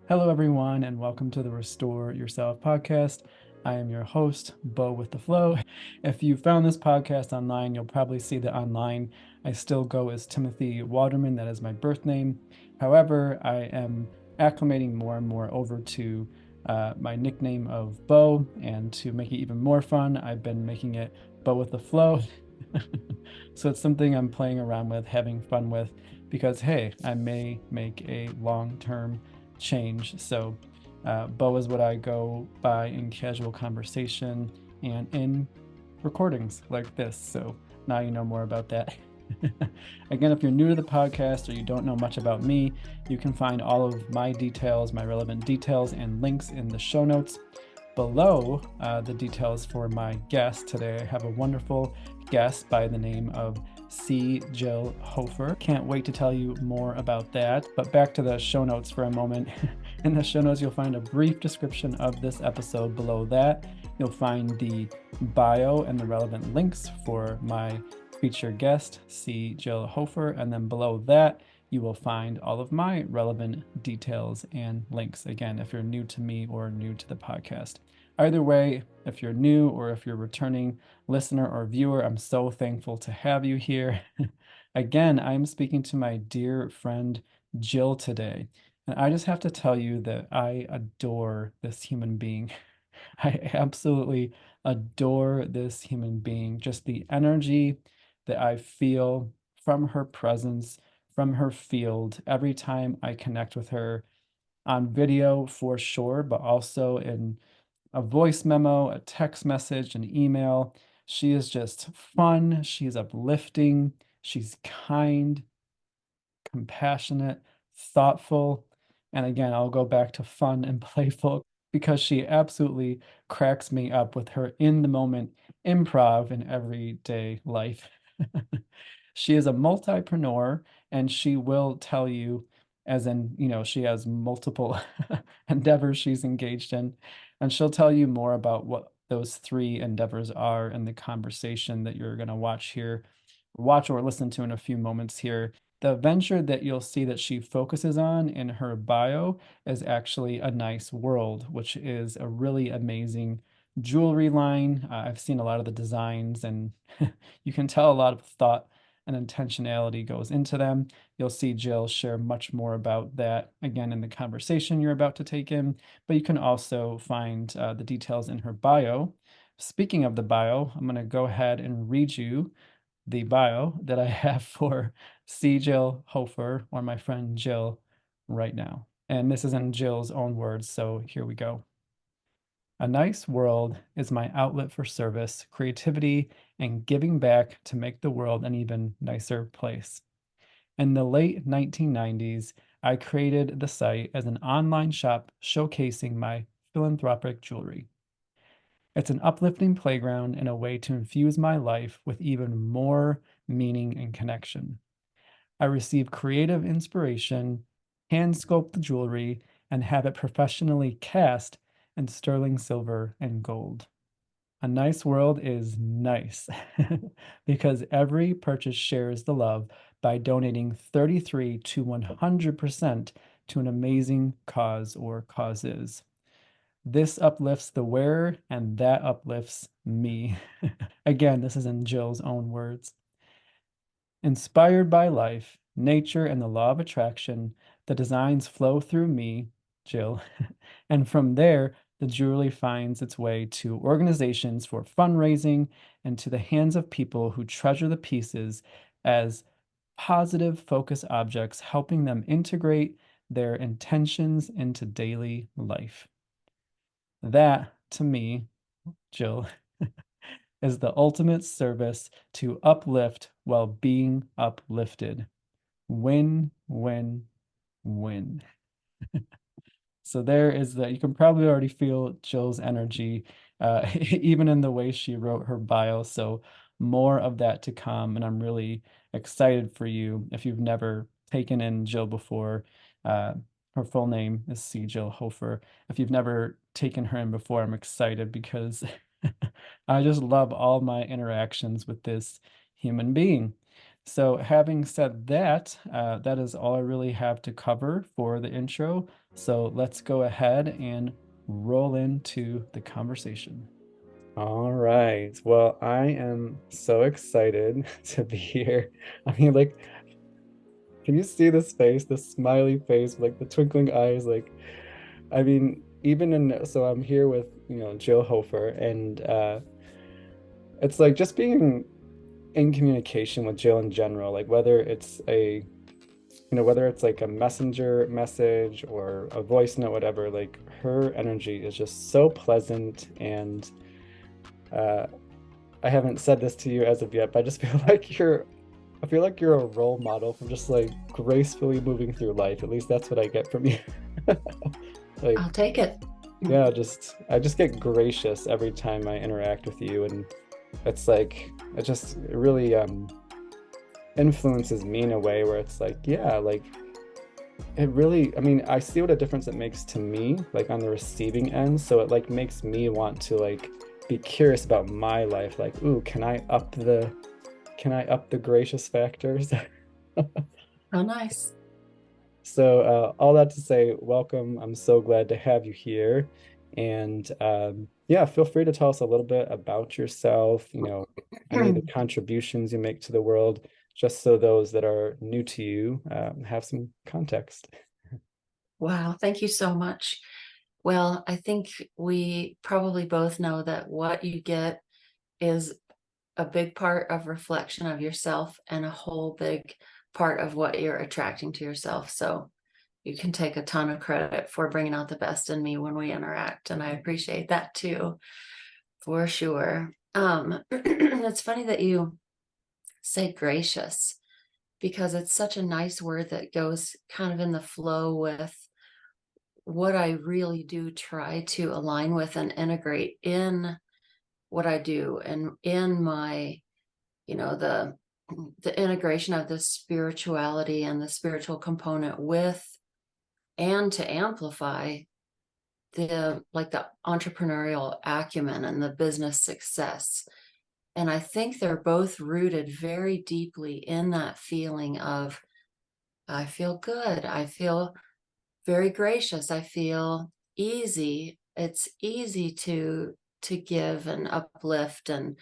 Hello, everyone, and welcome to the Restore Yourself podcast. I am your host, Bo with the Flow. If you found this podcast online, you'll probably see that online I still go as Timothy Waterman. That is my birth name. However, I am acclimating more and more over to my nickname of Bo, and to make it even more fun, I've been making it Bo with the Flow. So it's something I'm playing around with, having fun with, because hey, I may make a long-term change. So Bo is what I go by in casual conversation and in recordings like this. So now you know more about that. Again, if you're new to the podcast or you don't know much about me, you can find all of my details, my relevant details, and links in the show notes. Below the details for my guest today, I have a wonderful guest by the name of C. Jill Hofer. Can't wait to tell you more about that. But back to the show notes for a moment. In the show notes, you'll find a brief description of this episode. Below that, you'll find the bio and the relevant links for my featured guest, C. Jill Hofer. And then below that, you will find all of my relevant details and links. Again, if you're new to me or new to the podcast. Either way, if you're new or if you're a returning listener or viewer, I'm so thankful to have you here. Again, I'm speaking to my dear friend Jill today. And I just have to tell you that I adore this human being. I absolutely adore this human being. Just the energy that I feel from her presence, from her field, every time I connect with her on video for sure, but also in a voice memo, a text message, an email. She is just fun. She's uplifting. She's kind, compassionate, thoughtful. And again, I'll go back to fun and playful because she absolutely cracks me up with her in the moment improv in everyday life. She is a multipreneur and she will tell you, as in, she has multiple endeavors she's engaged in. And she'll tell you more about what those three endeavors are in the conversation that you're going to watch or listen to in a few moments here. The venture that you'll see that she focuses on in her bio is actually A Nice World, which is a really amazing jewelry line. I've seen a lot of the designs, and you can tell a lot of thought and intentionality goes into them. You'll see Jill share much more about that again in the conversation you're about to take in, but you can also find the details in her bio. Speaking of the bio, I'm going to go ahead and read you the bio that I have for C. Jill Hofer, or my friend Jill, right now. And this is in Jill's own words, so here we go. A nice world is my outlet for service, creativity, and giving back to make the world an even nicer place. In the late 1990s, I created the site as an online shop showcasing my philanthropic jewelry. It's an uplifting playground and a way to infuse my life with even more meaning and connection. I receive creative inspiration, hand sculpt the jewelry, and have it professionally cast in sterling silver and gold. A nice world is nice because every purchase shares the love by donating 33 to 100% to an amazing cause or causes. This uplifts the wearer and that uplifts me. Again, this is in Jill's own words. Inspired by life, nature, and the law of attraction, the designs flow through me, Jill, and from there, the jewelry finds its way to organizations for fundraising and to the hands of people who treasure the pieces as positive focus objects, helping them integrate their intentions into daily life. That, to me, Jill, is the ultimate service to uplift while being uplifted. Win, win, win. So there is that. You can probably already feel Jill's energy, even in the way she wrote her bio. So more of that to come. And I'm really excited for you. If you've never taken in Jill before, her full name is C. Jill Hofer. If you've never taken her in before, I'm excited because I just love all my interactions with this human being. So having said that, that is all I really have to cover for the intro. So let's go ahead and roll into the conversation. All right. Well, I am so excited to be here. I mean, like, can you see this face, the smiley face, like the twinkling eyes? Like, I mean, so I'm here with, Jill Hofer, and it's like just being in communication with Jill in general, like whether it's like a messenger message or a voice note, whatever, like her energy is just so pleasant. And uh, I haven't said this to you as of yet, but I just I feel like you're a role model for just like gracefully moving through life. At least that's what I get from you. Like, I'll take it. yeah, I just get gracious every time I interact with you, and it's like it really influences me in a way where it's like, yeah, like it really, I mean, I see what a difference it makes to me, like on the receiving end. So it like makes me want to like be curious about my life. Like, ooh, can I up the gracious factors? Oh, nice. So all that to say, welcome. I'm so glad to have you here. And yeah, feel free to tell us a little bit about yourself, any of the contributions you make to the world, just so those that are new to you have some context. Wow, thank you so much. Well, I think we probably both know that what you get is a big part of reflection of yourself and a whole big part of what you're attracting to yourself. So you can take a ton of credit for bringing out the best in me when we interact, and I appreciate that too, for sure. It's funny that you say gracious, because it's such a nice word that goes kind of in the flow with what I really do try to align with and integrate in what I do, and in my, the integration of the spirituality and the spiritual component with, and to amplify the entrepreneurial acumen and the business success. And I think they're both rooted very deeply in that feeling of, I feel good, I feel very gracious, I feel easy. It's easy to give and uplift, and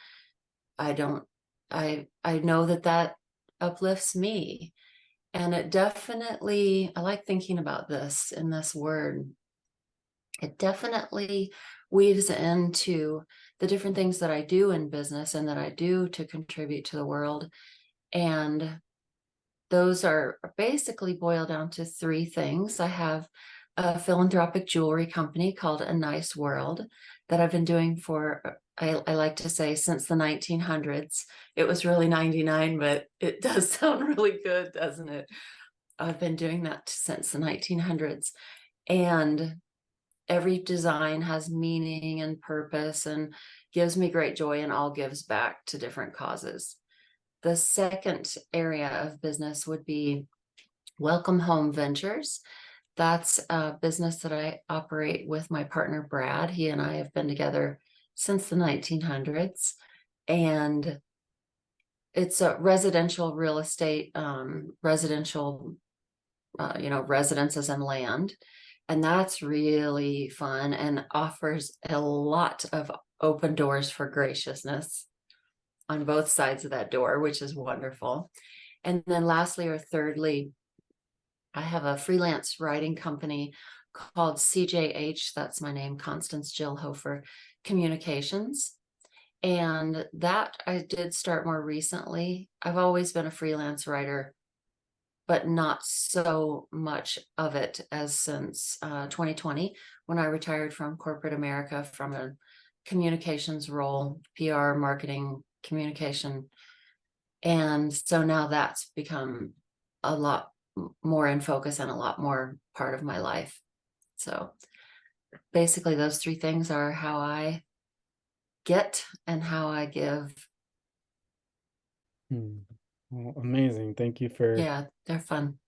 I don't I know that uplifts me. And it definitely, I like thinking about this in this word. It definitely weaves into the different things that I do in business and that I do to contribute to the world. And those are basically boiled down to three things. I have a philanthropic jewelry company called A Nice World that I've been doing for, I like to say, since the 1900s. It was really 99, but it does sound really good, doesn't it? I've been doing that since the 1900s. And every design has meaning and purpose and gives me great joy, and all gives back to different causes. The second area of business would be Welcome Home Ventures. That's a business that I operate with my partner, Brad. He and I have been together since the 1900s. And it's a residential real estate, residential, residences and land. And that's really fun and offers a lot of open doors for graciousness on both sides of that door, which is wonderful. And then lastly, or thirdly, I have a freelance writing company called CJH. That's my name, Constance Jill Hofer Communications. And that I did start more recently. I've always been a freelance writer, but not so much of it as since 2020, when I retired from corporate America from a communications role, PR, marketing, communication. And so now that's become a lot more in focus and a lot more part of my life. So basically, those three things are how I get and how I give. Well, amazing. Yeah, they're fun.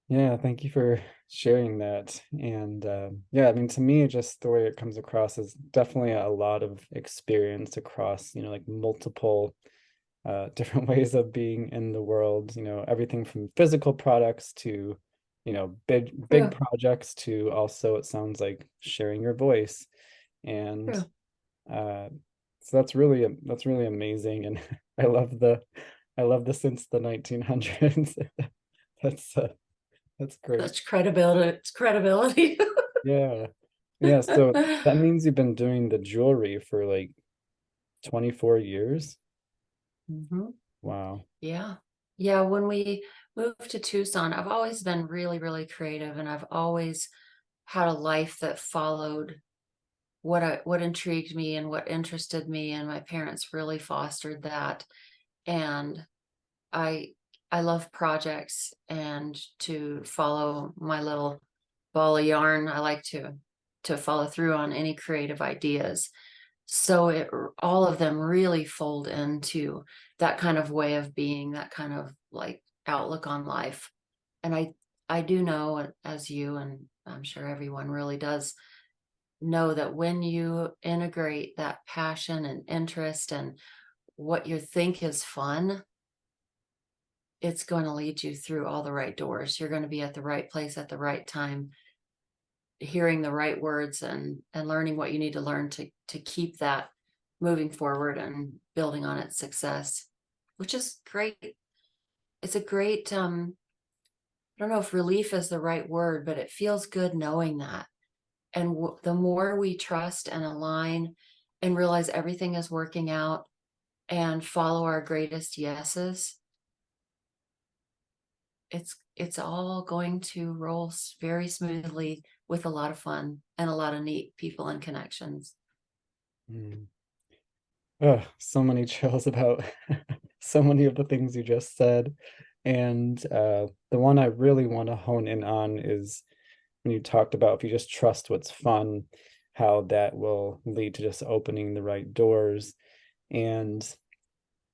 Thank you for sharing that. And yeah, I mean, to me, just the way it comes across is definitely a lot of experience across, like multiple different ways of being in the world, everything from physical products to, big True, projects to also, it sounds like sharing your voice. And true. uh, so that's really amazing. And I love the since the 1900s. That's that's great. Such credibility. It's credibility. Yeah. Yeah, so that means you've been doing the jewelry for like 24 years. Mhm. Wow. Yeah. Yeah. When we moved to Tucson, I've always been really, really creative, and I've always had a life that followed what intrigued me and what interested me, and my parents really fostered that. And I I love projects and to follow my little ball of yarn. I like to follow through on any creative ideas. So all of them really fold into that kind of way of being, that kind of like outlook on life. And I do know, as you and I'm sure everyone really does know, that when you integrate that passion and interest and what you think is fun, it's going to lead you through all the right doors. You're going to be at the right place at the right time, hearing the right words and learning what you need to learn to keep that moving forward and building on its success, which is great. It's a great I don't know if relief is the right word, but it feels good knowing that. And the more we trust and align and realize everything is working out and follow our greatest yeses, it's all going to roll very smoothly with a lot of fun and a lot of neat people and connections. Mm. Oh, so many chills about so many of the things you just said. And the one I really want to hone in on is when you talked about if you just trust what's fun, how that will lead to just opening the right doors. And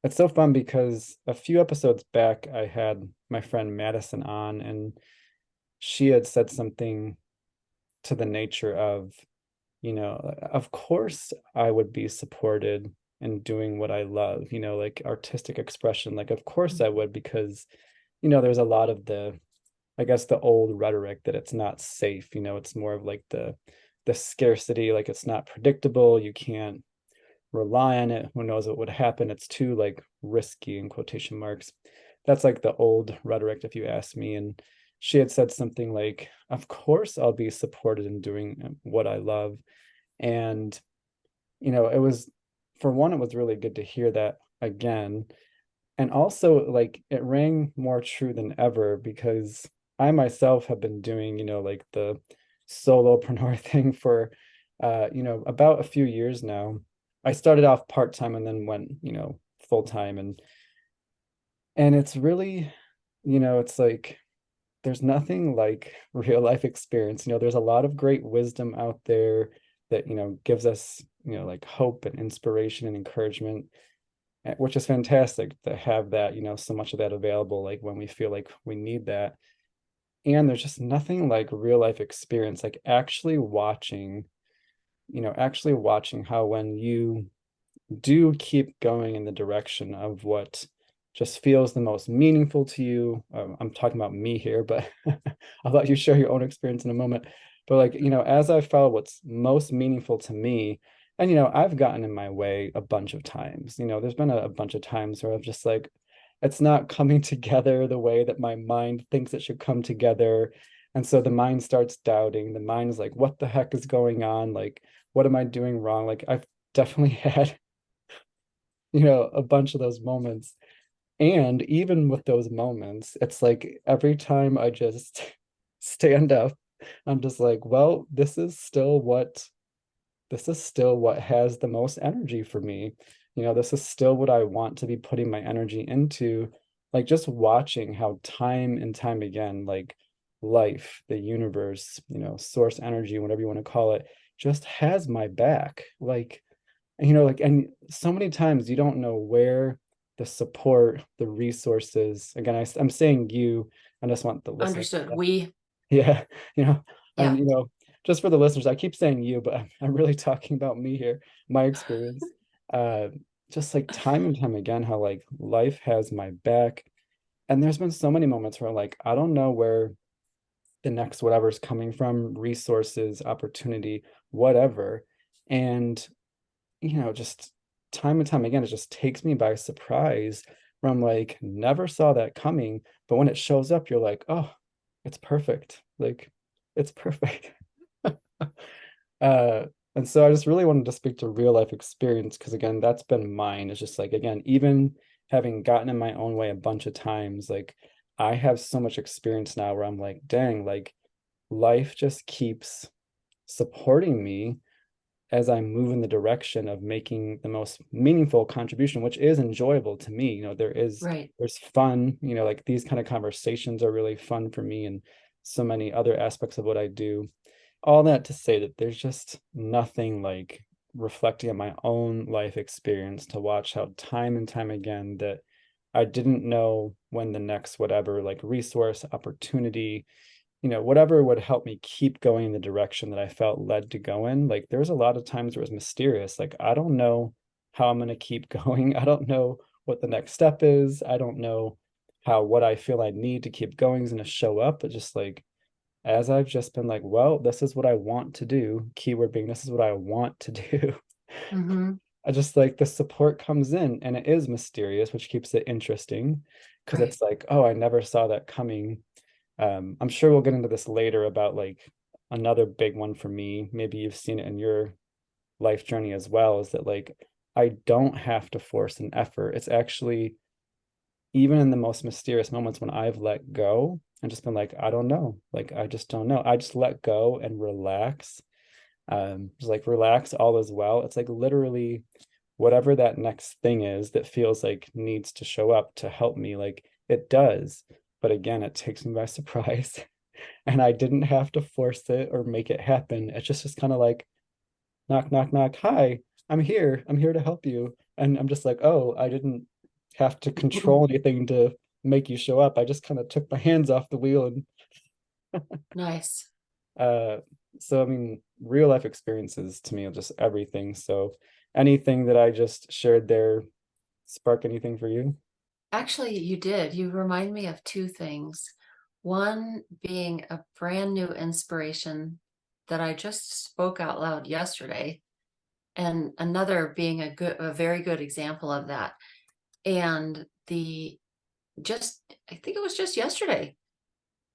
it's so fun because a few episodes back, I had my friend Madison on, and she had said something to the nature of, of course I would be supported in doing what I love, like artistic expression. Like, of course I would, because, there's a lot of I guess the old rhetoric that it's not safe, it's more of like the scarcity, like it's not predictable, you can't rely on it, who knows what would happen, it's too like risky in quotation marks. That's like the old rhetoric, if you ask me. And she had said something like, of course I'll be supported in doing what I love. And it was, for one, it was really good to hear that again. And also, like, it rang more true than ever because I myself have been doing, like the solopreneur thing for, about a few years now. I started off part-time and then went, full-time. And it's really, it's like, there's nothing like real life experience. There's a lot of great wisdom out there that, gives us, like hope and inspiration and encouragement, which is fantastic to have that, so much of that available, like when we feel like we need that. And there's just nothing like real life experience, like actually watching how when you do keep going in the direction of what just feels the most meaningful to you. I'm talking about me here, but I'll let you share your own experience in a moment. But like, as I found what's most meaningful to me, and I've gotten in my way a bunch of times. There's been a bunch of times where I've just like, it's not coming together the way that my mind thinks it should come together. And so the mind starts doubting. The mind is like, what the heck is going on? Like, what am I doing wrong? Like, I've definitely had a bunch of those moments. And even with those moments, it's like every time I just stand up, I'm just like, well, this is still what has the most energy for me. This is still what I want to be putting my energy into. Like just watching how time and time again, like life, the universe, source energy, whatever you want to call it, just has my back. Like, and so many times you don't know where the support, the resources, again, I'm saying you, I just want the listeners. Understood. We, Yeah, you know, and yeah, just for the listeners, I keep saying you, but I'm really talking about me here, my experience. Uh, just like time and time again, how like life has my back. And there's been so many moments where like, I don't know where the next whatever's coming from, resources, opportunity, whatever. And, just time and time again, it just takes me by surprise where I'm like, never saw that coming. But when it shows up, you're like, oh, it's perfect. Like, it's perfect. Uh, and so I just really wanted to speak to real life experience because again, that's been mine. It's just like again, even having gotten in my own way a bunch of times, like I have so much experience now where I'm like, dang, like life just keeps supporting me as I move in the direction of making the most meaningful contribution, which is enjoyable to me. Right. There's fun, like these kind of conversations are really fun for me and so many other aspects of what I do. All that to say that there's just nothing like reflecting on my own life experience to watch how time and time again that I didn't know when the next whatever like resource, opportunity, whatever would help me keep going in the direction that I felt led to go in. Like there was a lot of times where it was mysterious. Like I don't know how I'm going to keep going. I don't know what the next step is. I don't know how what I feel I need to keep going is going to show up. But just like as I've just been like, well, this is what I want to do. Keyword being, this is what I want to do. Mm-hmm. I just like the support comes in and it is mysterious, which keeps it interesting because Right. it's like, oh, I never saw that coming. I'm sure we'll get into this later about like another big one for me. Maybe you've seen it in your life journey as well, is that like I don't have to force an effort. It's actually even in the most mysterious moments when I've let go and just been like, I don't know. Like I just don't know. I just let go and relax. Just like relax, all is well. It's like literally whatever that next thing is that feels like needs to show up to help me, like it does. But again, it takes me by surprise. And I didn't have to force it or make it happen. It's just kind of like knock, knock, knock. Hi, I'm here. I'm here to help you. And I'm just like, oh, I didn't have to control anything to make you show up. I just kind of took my hands off the wheel and Nice. uh so I mean, real life experiences to me are just everything. So anything that I just shared there spark anything for you? Actually, you did. You remind me of two things. One being a brand new inspiration that I just spoke out loud yesterday, and another being a very good example of that. And I think it was just yesterday,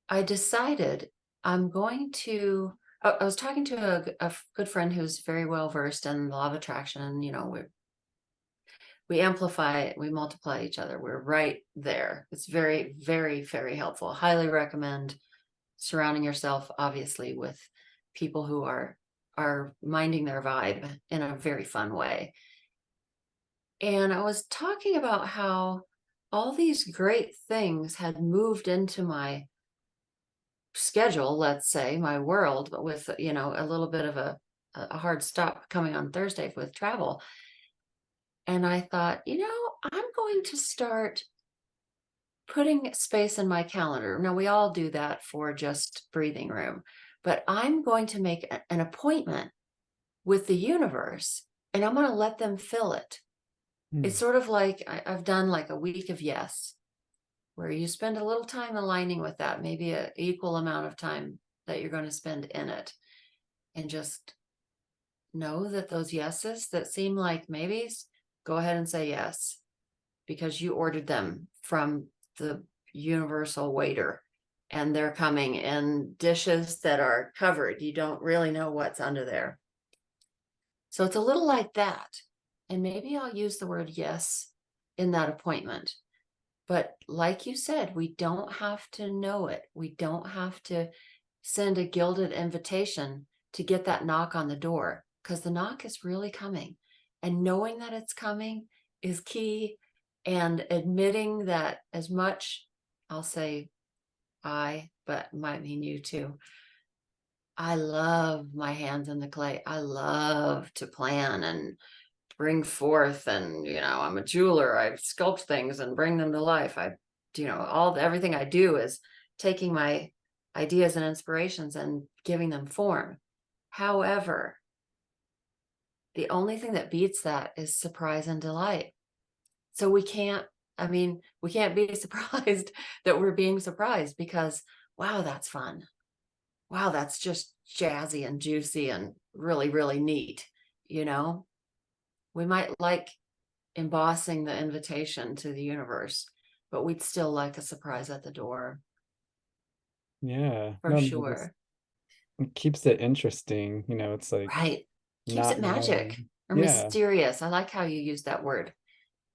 I decided I'm going to. I was talking to a good friend who's very well versed in the law of attraction, and we amplify, we multiply each other. We're right there. It's very, very, very helpful. Highly recommend surrounding yourself, obviously, with people who are minding their vibe in a very fun way. And I was talking about how all these great things had moved into my schedule, let's say, my world, but with, a little bit of a hard stop coming on Thursday with travel. And I thought, I'm going to start putting space in my calendar. Now, we all do that for just breathing room, but I'm going to make an appointment with the universe and I'm going to let them fill it. It's Hmm. sort of like I've done like a week of yes, where you spend a little time aligning with that, maybe an equal amount of time that you're going to spend in it, and just know that those yeses that seem like maybes, go ahead and say yes because you ordered them from the universal waiter and they're coming in dishes that are covered. You don't really know what's under there. So it's a little like that. And maybe I'll use the word yes in that appointment. But like you said, we don't have to know it. We don't have to send a gilded invitation to get that knock on the door because the knock is really coming. And knowing that it's coming is key. And admitting that as much, I'll say but might mean you too. I love my hands in the clay. I love to plan and bring forth, and I'm a jeweler. I sculpt things and bring them to life. Everything I do is taking my ideas and inspirations and giving them form. However, The only thing that beats that is surprise and delight. So we can't be surprised that we're being surprised, because wow, that's fun. Wow, that's just jazzy and juicy and really, really neat. You know, we might like embossing the invitation to the universe, but we'd still like a surprise at the door, Yeah. for No, no, sure. it keeps it interesting. It's like Right. Keeps it not magic knowing. or Yeah. mysterious. I like how you use that word.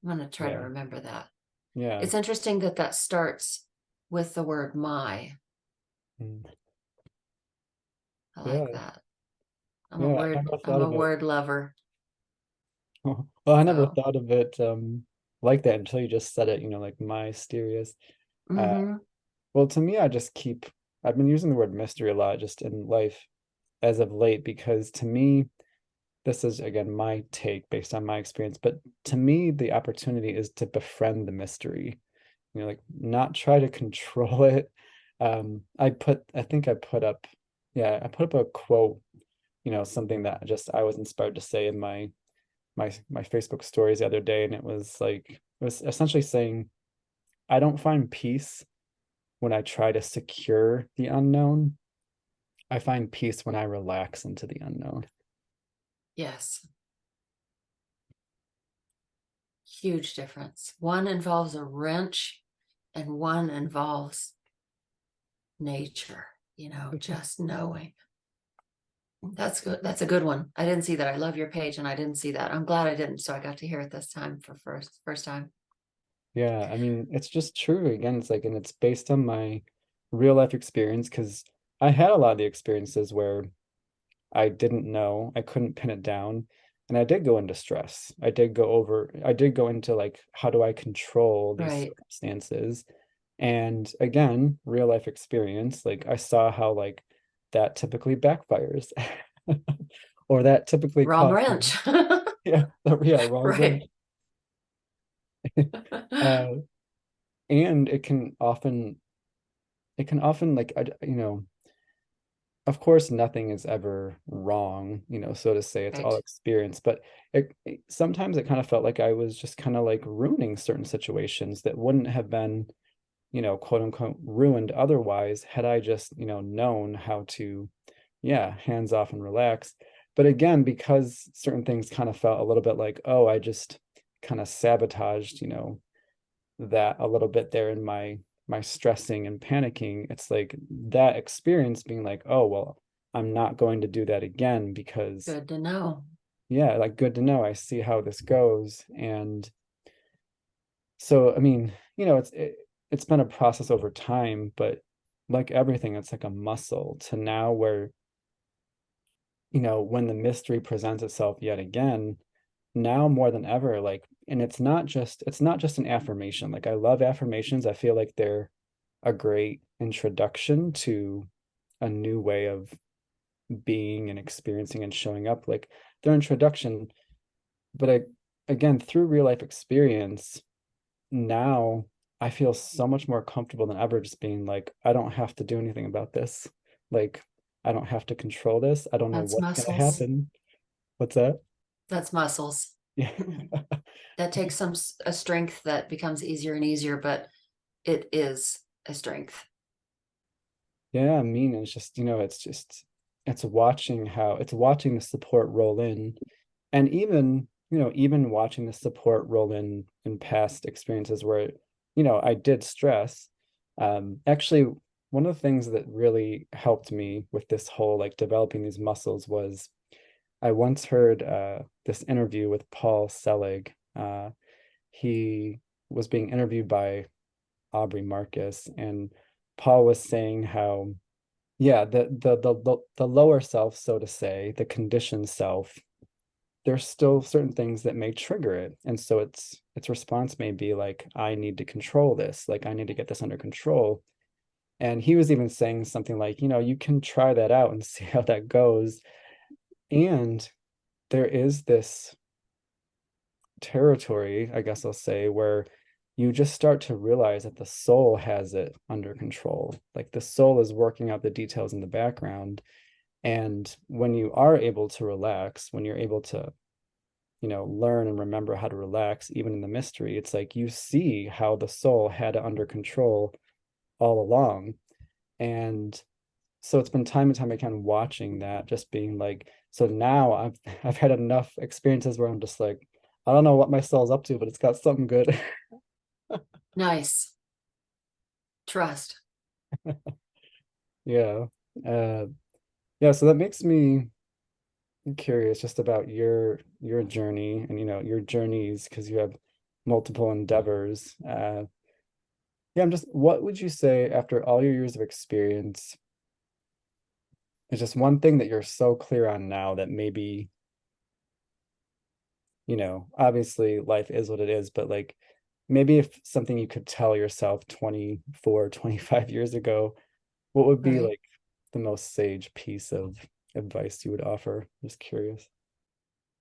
I'm going to try to Yeah. remember that. Yeah. It's interesting that that starts with the word my. Mm. I like Yeah. that. Yeah. I never I'm thought a of it. word lover. Well, I never So, thought of it like that until you just said it, like mysterious. Uh, mm-hmm. well, to me, I've been using the word mystery a lot just in life as of late, because to me, this is again my take based on my experience, but to me, the opportunity is to befriend the mystery, like not try to control it. I think I put up a quote, something that just I was inspired to say in my Facebook stories the other day, and it was essentially saying, I don't find peace when I try to secure the unknown. I find peace when I relax into the unknown. Yes, huge difference. One involves a wrench and one involves nature, just knowing. That's good. That's a good one. I didn't see that. I love your page and I didn't see that. I'm glad I didn't. So I got to hear it this time for first time. Yeah, I mean, it's just true. Again, and it's based on my real life experience, because I had a lot of the experiences where I didn't know, I couldn't pin it down, and I did go into stress. I did go into like, how do I control these Right. circumstances? And again, real life experience, like I saw how like that typically backfires, or that typically Wrong causes, wrench. yeah, yeah, wrong Right. wrench. Uh, and it can often like of course nothing is ever wrong, so to say. It's all Right. experience, but sometimes it kind of felt like I was just kind of like ruining certain situations that wouldn't have been, quote unquote ruined otherwise, had I just, known how to, yeah, hands off and relax. But again, because certain things kind of felt a little bit like, oh, I just kind of sabotaged, that a little bit there in my stressing and panicking. It's like that experience being like, oh well, I'm not going to do that again, because Good to know. yeah, like good to know. I see how this goes. And so I mean, it's been a process over time, but like everything, it's like a muscle to now where, when the mystery presents itself yet again, now more than ever, like, and it's not just an affirmation. Like I love affirmations. I feel like they're a great introduction to a new way of being and experiencing and showing up, like their introduction. But again, through real life experience, now I feel so much more comfortable than ever just being like, I don't have to do anything about this. Like, I don't have to control this. I don't know That's what's going to muscles. happen. What's that? That's muscles. Yeah. That takes a strength that becomes easier and easier, but it is a strength. Yeah, I mean, it's just, it's watching the support roll in. And even watching the support roll in past experiences where, I did stress. Actually, one of the things that really helped me with this whole like developing these muscles was I once heard this interview with Paul Selig. He was being interviewed by Aubrey Marcus, and Paul was saying how, yeah, the lower self, so to say, the conditioned self, there's still certain things that may trigger it. And so its response may be like, I need to control this, like I need to get this under control. And he was even saying something like, you can try that out and see how that goes. And there is this territory, I guess I'll say, where you just start to realize that the soul has it under control. Like the soul is working out the details in the background. And when you are able to relax, when you're able to learn and remember how to relax, even in the mystery. It's like you see how the soul had it under control all along. And so it's been time and time again watching that, just being like, so now I've had enough experiences where I'm just like, I don't know what my soul's up to, but it's got something good. Nice. Trust. Yeah. Uh yeah, so that makes me curious just about your journey and your journeys, because you have multiple endeavors. Yeah, I'm just, what would you say after all your years of experience is just one thing that you're so clear on now that maybe, obviously life is what it is, but like maybe if something you could tell yourself 24, 25 years ago, what would be Right. like the most sage piece of advice you would offer? Just curious.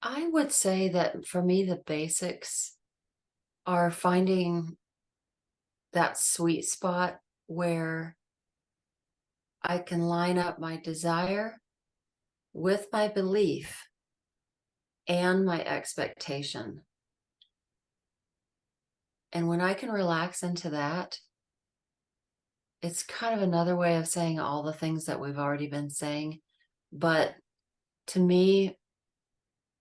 I would say that for me, the basics are finding that sweet spot where I can line up my desire with my belief and my expectation. And when I can relax into that, it's kind of another way of saying all the things that we've already been saying. But to me,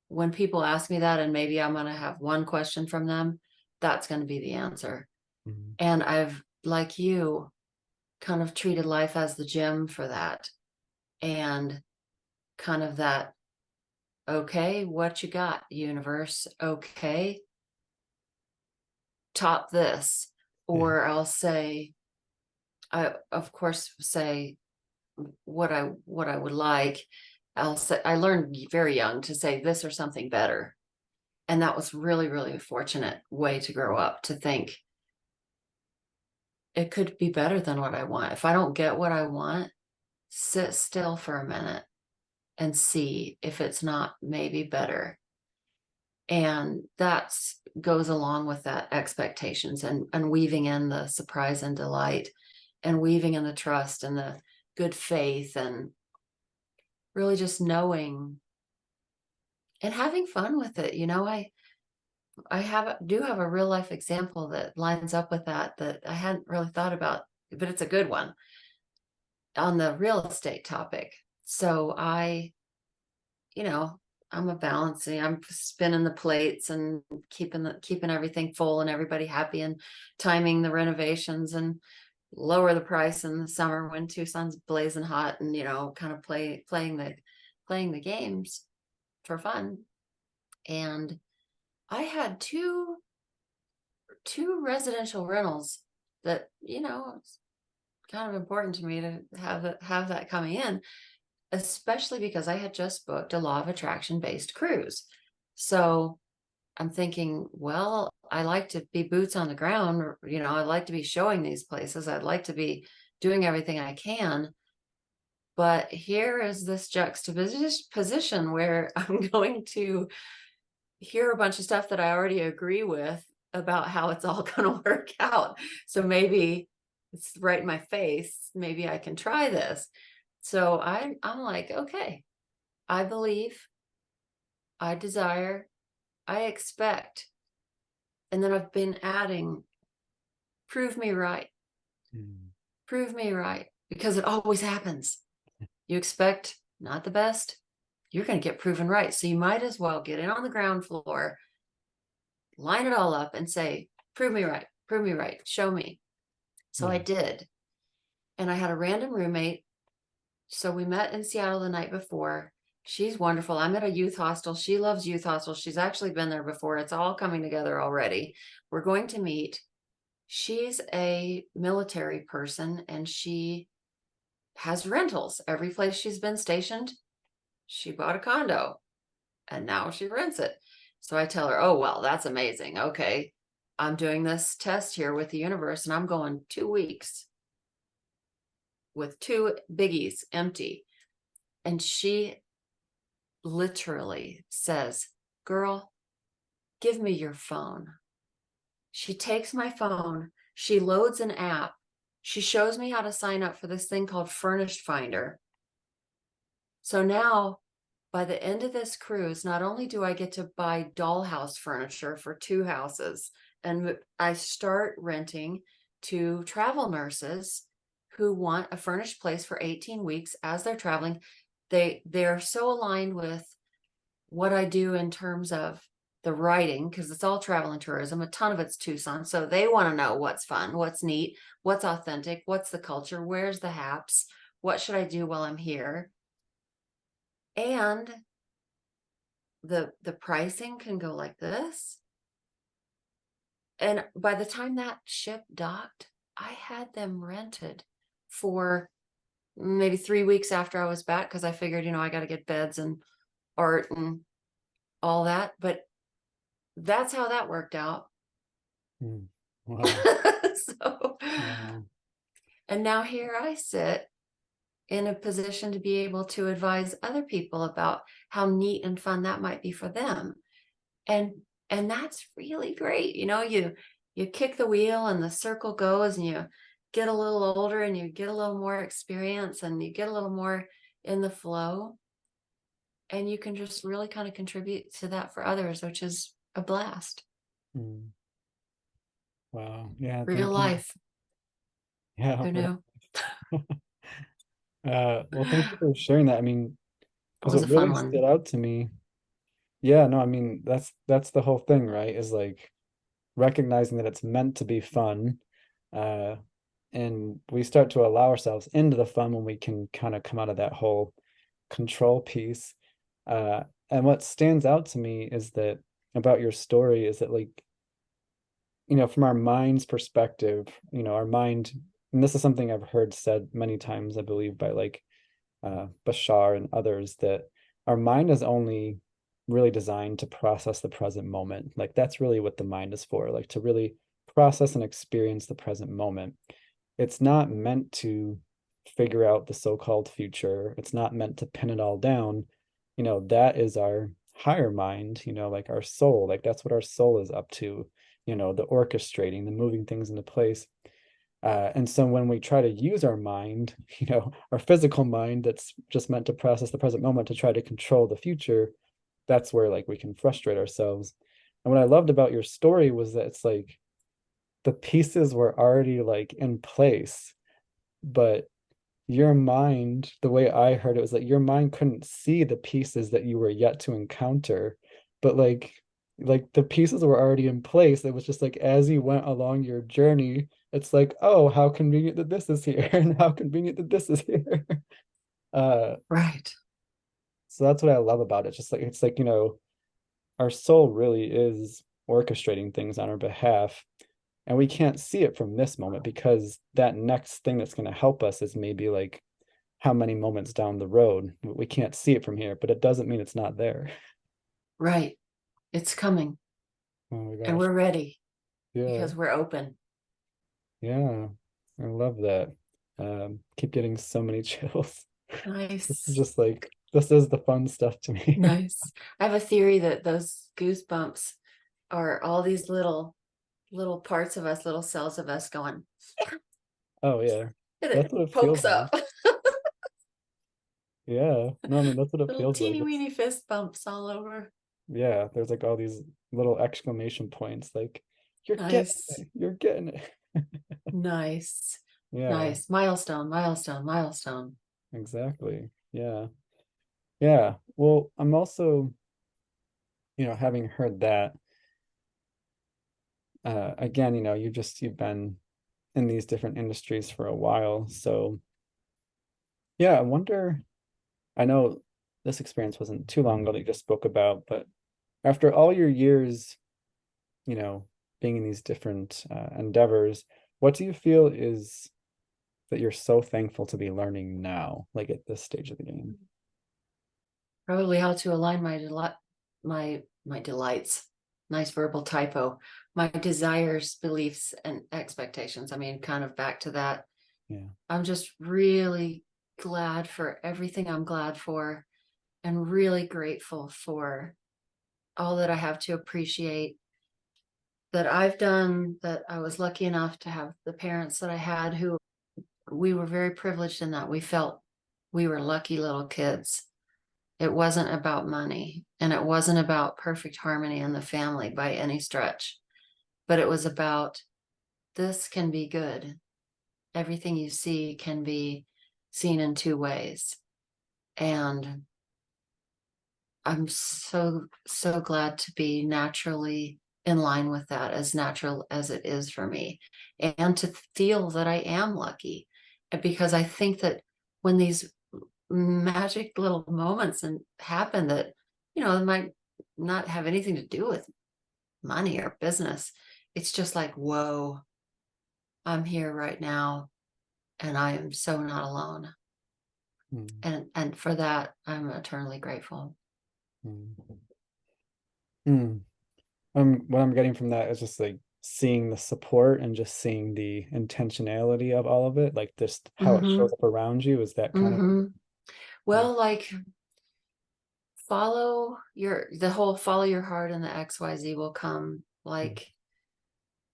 when people ask me that, and maybe I'm going to have one question from them, that's going to be the answer. Mhm. And I've, like you, kind of treated life as the gym for that. And kind of that, okay, what you got, universe? Okay, top this. Yeah. Or I'll say, I of course say what I would like. I'll say I learned very young to say this or something better. And that was really, really a fortunate way to grow up, to think it could be better than what I want. If I don't get what I want, sit still for a minute and see if it's not maybe better. And that goes along with that expectations, and weaving in the surprise and delight, and weaving in the trust and the good faith, and really just knowing and having fun with it. Do have a real life example that lines up with that I hadn't really thought about, but it's a good one on the real estate topic. So you know, I'm spinning the plates and keeping everything full and everybody happy, and timing the renovations, and lower the price in the summer when Tucson's blazing hot, and kind of playing the games for fun. And I had two residential rentals that, it's kind of important to me to have that coming in, especially because I had just booked a law of attraction based cruise. So I'm thinking, well, I like to be boots on the ground, or, I'd like to be showing these places. I'd like to be doing everything I can. But here is this juxtaposition where I'm going to hear a bunch of stuff that I already agree with about how it's all going to work out. So maybe it's right in my face. Maybe I can try this. So I'm like, okay, I believe, I desire, I expect. And then I've been adding, prove me right, Mm. prove me right, because it always happens. You expect not the best, you're going to get proven right. So you might as well get in on the ground floor, line it all up, and say, prove me right, show me. So I Yeah. did. And I had a random roommate. So we met in Seattle the night before. She's wonderful. I'm at a youth hostel. She loves youth hostels. She's actually been there before. It's all coming together already. We're going to meet. She's a military person, and she has rentals. Every place she's been stationed, she bought a condo, and now she rents it. So I tell her, oh, well, that's amazing. Okay, I'm doing this test here with the universe, and I'm going 2 weeks with two biggies empty. And she literally says, girl, give me your phone. She takes my phone, she loads an app, she shows me how to sign up for this thing called Furnished Finder. So now by the end of this cruise, not only do I get to buy dollhouse furniture for 2 houses, and I start renting to travel nurses who want a furnished place for 18 weeks as they're traveling. They're so aligned with what I do in terms of the writing, because it's all travel and tourism. A ton of it's Tucson. So they want to know what's fun, what's neat, what's authentic, what's the culture, where's the haps, what should I do while I'm here? And the pricing can go like this. And by the time that ship docked, I had them rented for maybe 3 weeks after I was back, because I figured, I got to get beds and art and all that. But that's how that worked out. Wow. So, Wow. and now here I sit in a position to be able to advise other people about how neat and fun that might be for them. And that's really great. You kick the wheel and the circle goes, and you get a little older and you get a little more experience and you get a little more in the flow, and you can just really kind of contribute to that for others, which is a blast. Wow. Yeah. Real Thank you. life. Yeah. Who knew? Well, thank you for sharing that. I mean, It because was what a fun really stood one. out to me, yeah, no, I mean, that's the whole thing, right? Is like recognizing that it's meant to be fun. Uh, and we start to allow ourselves into the fun when we can kind of come out of that whole control piece. And what stands out to me is that about your story is that like, from our mind's perspective, our mind, and this is something I've heard said many times, I believe, by like Bashar and others, that our mind is only really designed to process the present moment. Like that's really what the mind is for, like to really process and experience the present moment. It's not meant to figure out the so-called future. It's not meant to pin it all down. That is our higher mind, like our soul. Like that's what our soul is up to, the orchestrating, the moving things into place. And so when we try to use our mind, our physical mind that's just meant to process the present moment to try to control the future, that's where like we can frustrate ourselves. And what I loved about your story was that it's like the pieces were already like in place, but your mind, the way I heard it was that your mind couldn't see the pieces that you were yet to encounter, but like the pieces were already in place. It was just like as you went along your journey, it's like, oh, how convenient that this is here, and how convenient that this is here. Uh, Right. so that's what I love about it. Just like it's like, our soul really is orchestrating things on our behalf. And we can't see it from this moment because that next thing that's going to help us is maybe like how many moments down the road. We can't see it from here, but it doesn't mean it's not there. Right. It's coming, Oh my and gosh. we're ready Yeah. because we're open. Yeah. I love that. Keep getting so many chills. This is Nice. just like, this is the fun stuff to me. Nice. I have a theory that those goosebumps are all these little parts of us, little cells of us going, Oh yeah. and That's it what it feels pokes like. up. Yeah. No, I mean, that's what it Little feels like. teeny It's, weeny fist bumps all over. yeah, there's like all these little exclamation points like, you're getting Nice. it. You're getting it. Nice. Yeah, Nice. Milestone, milestone, milestone. exactly. Yeah. Yeah. Well, I'm also, having heard that, again, you've been in these different industries for a while. So yeah, I wonder, I know this experience wasn't too long ago that you just spoke about, but after all your years, you know, being in these different endeavors, what do you feel is that you're so thankful to be learning now, like at this stage of the game? Probably how to align my delights. Nice verbal typo. My desires, beliefs, and expectations. I mean, kind of back to that. Yeah. I'm just really glad for everything I'm glad for, and really grateful for all that I have to appreciate that I've done, that I was lucky enough to have the parents that I had, who we were very privileged in that we felt we were lucky little kids. It wasn't about money, and it wasn't about perfect harmony in the family by any stretch, but it was about, this can be good. Everything you see can be seen in two ways. And I'm so, so glad to be naturally in line with that, as natural as it is for me, and to feel that I am lucky. Because I think that when these magic little moments and happen that, it might not have anything to do with money or business, it's just like, whoa, I'm here right now, and I am so not alone. And for that, I'm eternally grateful. What I'm getting from that is just like seeing the support and just seeing the intentionality of all of it, like just how it shows up around you. Is that kind of Well, like, follow your heart and the XYZ will come. Like,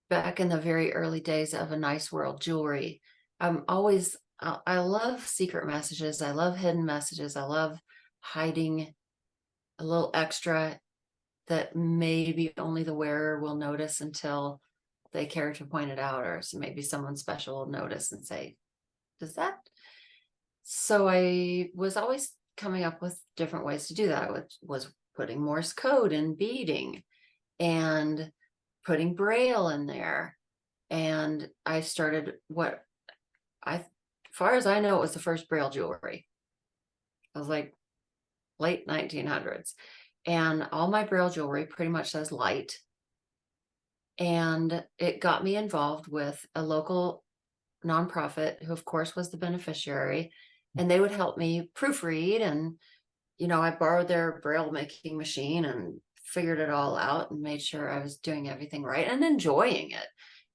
back in the very early days of A Nice World jewelry, I love secret messages. I love hidden messages. I love hiding a little extra that maybe only the wearer will notice until they care to point it out, or maybe someone special will notice and say, does that? So I was always coming up with different ways to do that. I was putting Morse code in beading and putting Braille in there. And I started as far as I know, it was the first Braille jewelry. I was like late 1900s. And all my Braille jewelry pretty much says light. And it got me involved with a local nonprofit who, of course, was the beneficiary. And they would help me proofread. And, I borrowed their Braille making machine and figured it all out and made sure I was doing everything right and enjoying it,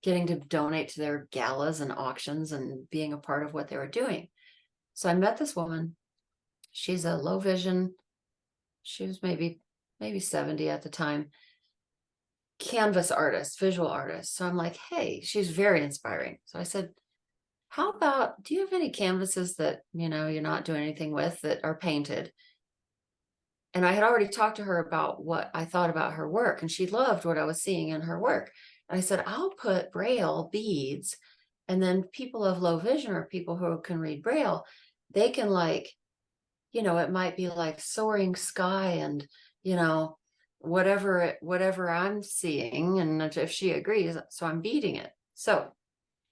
getting to donate to their galas and auctions and being a part of what they were doing. So I met this woman. She's a low vision. She was maybe 70 at the time. Canvas artist, visual artist. So I'm like, hey, she's very inspiring. So I said, how about, do you have any canvases that, you're not doing anything with that are painted? And I had already talked to her about what I thought about her work, and she loved what I was seeing in her work. And I said, I'll put Braille beads, and then people of low vision or people who can read Braille, they can, like, it might be like soaring sky and, whatever I'm seeing. And if she agrees, so I'm beading it. So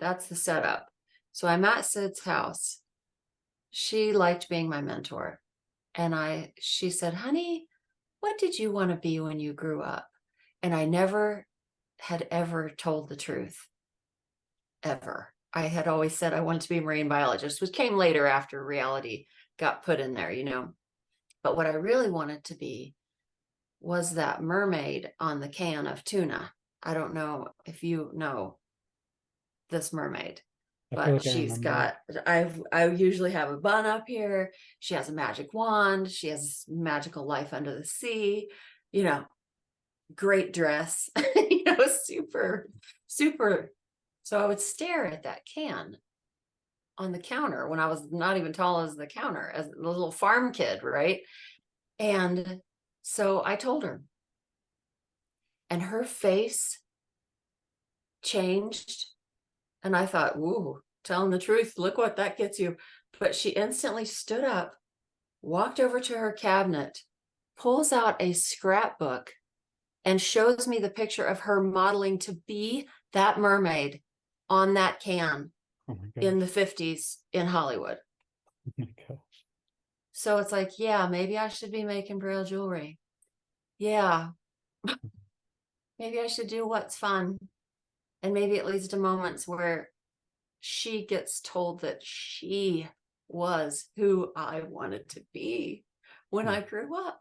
that's the setup. So I'm at Sid's house. She liked being my mentor. And she said, honey, what did you want to be when you grew up? And I never had ever told the truth, ever. I had always said I wanted to be a marine biologist, which came later after reality got put in there, But what I really wanted to be was that mermaid on the can of tuna. I don't know if you know this mermaid, I feel but like I she's remember. I usually have a bun up here. She has a magic wand. She has magical life under the sea, great dress, super, super. So I would stare at that can on the counter when I was not even tall as the counter, as a little farm kid, right? And so I told her, and her face changed. And I thought, ooh, telling the truth, look what that gets you. But she instantly stood up, walked over to her cabinet, pulls out a scrapbook, and shows me the picture of her modeling to be that mermaid on that can in the 50s in Hollywood. Oh my gosh. So it's like, yeah, maybe I should be making Braille jewelry. Yeah. Maybe I should do what's fun. And maybe it leads to moments where she gets told that she was who I wanted to be when I grew up.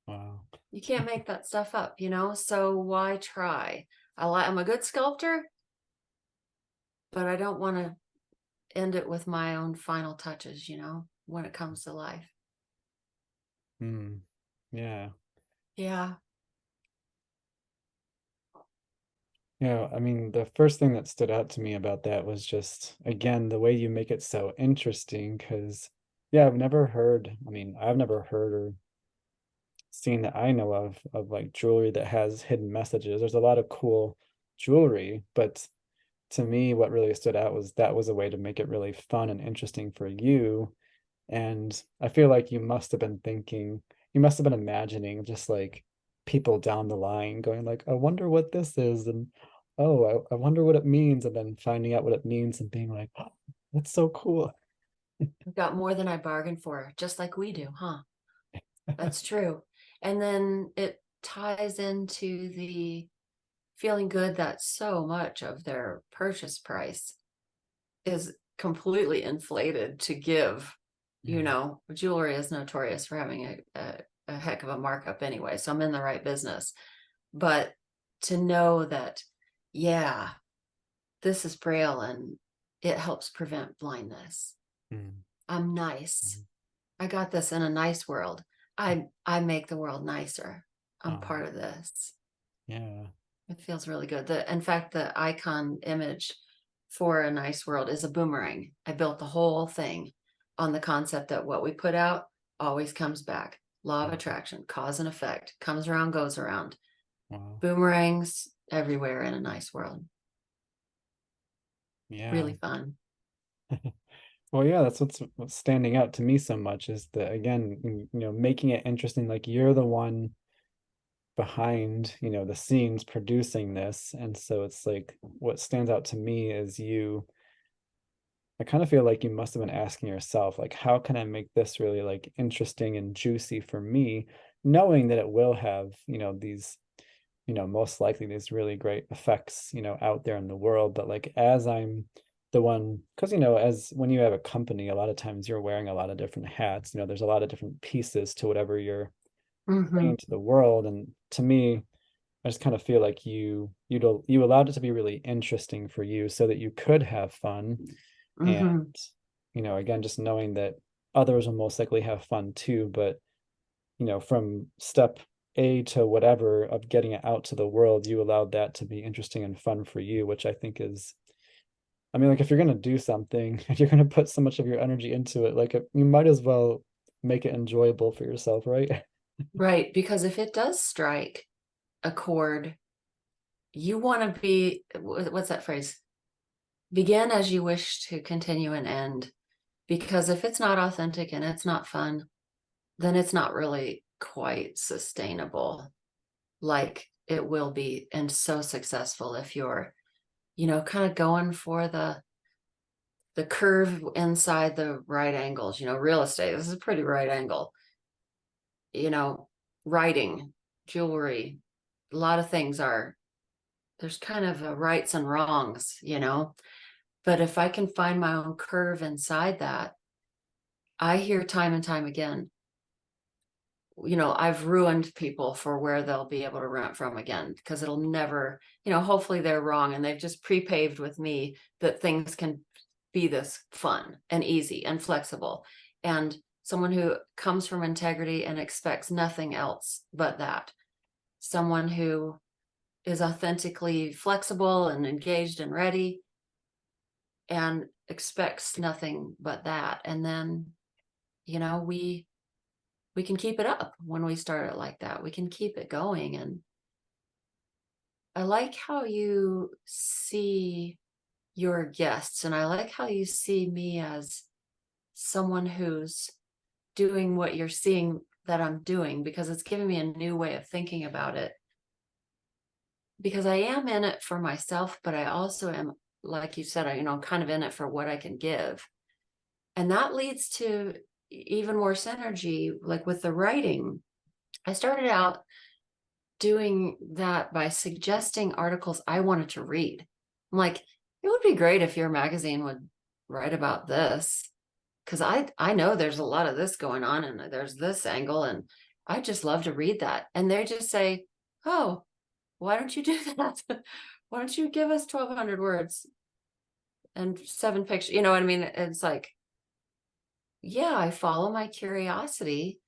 Wow. You can't make that stuff up, so why try? I'm a good sculptor, but I don't want to end it with my own final touches, when it comes to life. Yeah. Yeah. Yeah, I mean, the first thing that stood out to me about that was just, again, the way you make it so interesting, because Yeah, I've never heard or seen that I know of like jewelry that has hidden messages. There's a lot of cool jewelry, but to me, what really stood out was that was a way to make it really fun and interesting for you. And I feel like you must have been imagining just like people down the line going like, I wonder what this is, and oh, I wonder what it means, and then finding out what it means and being like, oh, that's so cool. Got more than I bargained for, just like we do, huh? That's true. And then it ties into the feeling good that so much of their purchase price is completely inflated to give. You Yeah. know, jewelry is notorious for having a heck of a markup anyway, so I'm in the right business. But to know that, yeah, this is braille and it helps prevent blindness. Mm. I'm nice. Mhm. I got this in a nice world. I make the world nicer. I'm Oh, part of this. yeah. It feels really good. In fact, the icon image for a nice world is a boomerang. I built the whole thing on the concept that what we put out always comes back. Law of Mm. attraction, cause and effect, comes around, goes around. Wow. Boomerangs everywhere in a nice world. Yeah. Really fun. Well, yeah, that's what's standing out to me so much is that again, making it interesting, like you're the one behind, the scenes producing this. And so it's like what stands out to me is I kind of feel like you must have been asking yourself, like, how can I make this really like interesting and juicy for me, knowing that it will have, these, most likely these really great effects, out there in the world. But like as I'm the one, because as when you have a company, a lot of times you're wearing a lot of different hats, there's a lot of different pieces to whatever you're Mm-hmm. bringing to the world. And to me, I just kind of feel like you allowed it to be really interesting for you so that you could have fun. And, Mm-hmm. again, just knowing that others will most likely have fun too, but from step A to whatever of getting it out to the world, you allowed that to be interesting and fun for you, which I think is, I mean, like if you're gonna do something, if you're gonna put so much of your energy into it, like you might as well make it enjoyable for yourself, right? Right. Because if it does strike a chord, you want to be, what's that phrase? Begin as you wish to continue and end. Because if it's not authentic and it's not fun, then it's not really quite sustainable like it will be and so successful if you're, kind of going for the curve inside the right angles. Real estate, this is a pretty right angle. you know Writing, jewelry, a lot of things are, there's kind of a rights and wrongs. But if I can find my own curve inside that, I hear time and time again, I've ruined people for where they'll be able to rent from again, because it'll never, hopefully they're wrong and they've just pre-paved with me that things can be this fun and easy and flexible. And someone who comes from integrity and expects nothing else but that. Someone who is authentically flexible and engaged and ready and expects nothing but that. And then, we can keep it up when we start it like that. We can keep it going. And I like how you see your guests, and I like how you see me as someone who's doing what you're seeing that I'm doing, because it's giving me a new way of thinking about it. Because I am in it for myself, but I also am, like you said, I'm kind of in it for what I can give. And that leads to even more synergy, like with the writing. I started out doing that by suggesting articles I wanted to read. I'm like, it would be great if your magazine would write about this, because I know there's a lot of this going on and there's this angle, and I just love to read that. And they just say, oh, why don't you do that? Why don't you give us 1,200 words and 7 pictures? You know what I mean? It's like, yeah, I follow my curiosity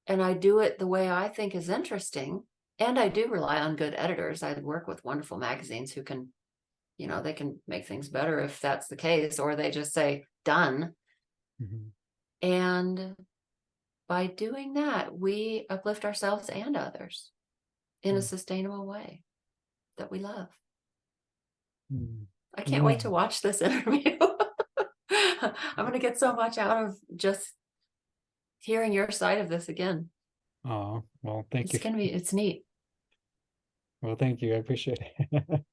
and I do it the way I think is interesting. And I do rely on good editors. I work with wonderful magazines who can, they can make things better if that's the case, or they just say done. Mhm. And by doing that, we uplift ourselves and others in a Mm. sustainable way that we love. Mm. I can't Yeah. wait to watch this interview. I'm going to get so much out of just hearing your side of this again. Oh, well, thank you. It's neat. Well, thank you. I appreciate it.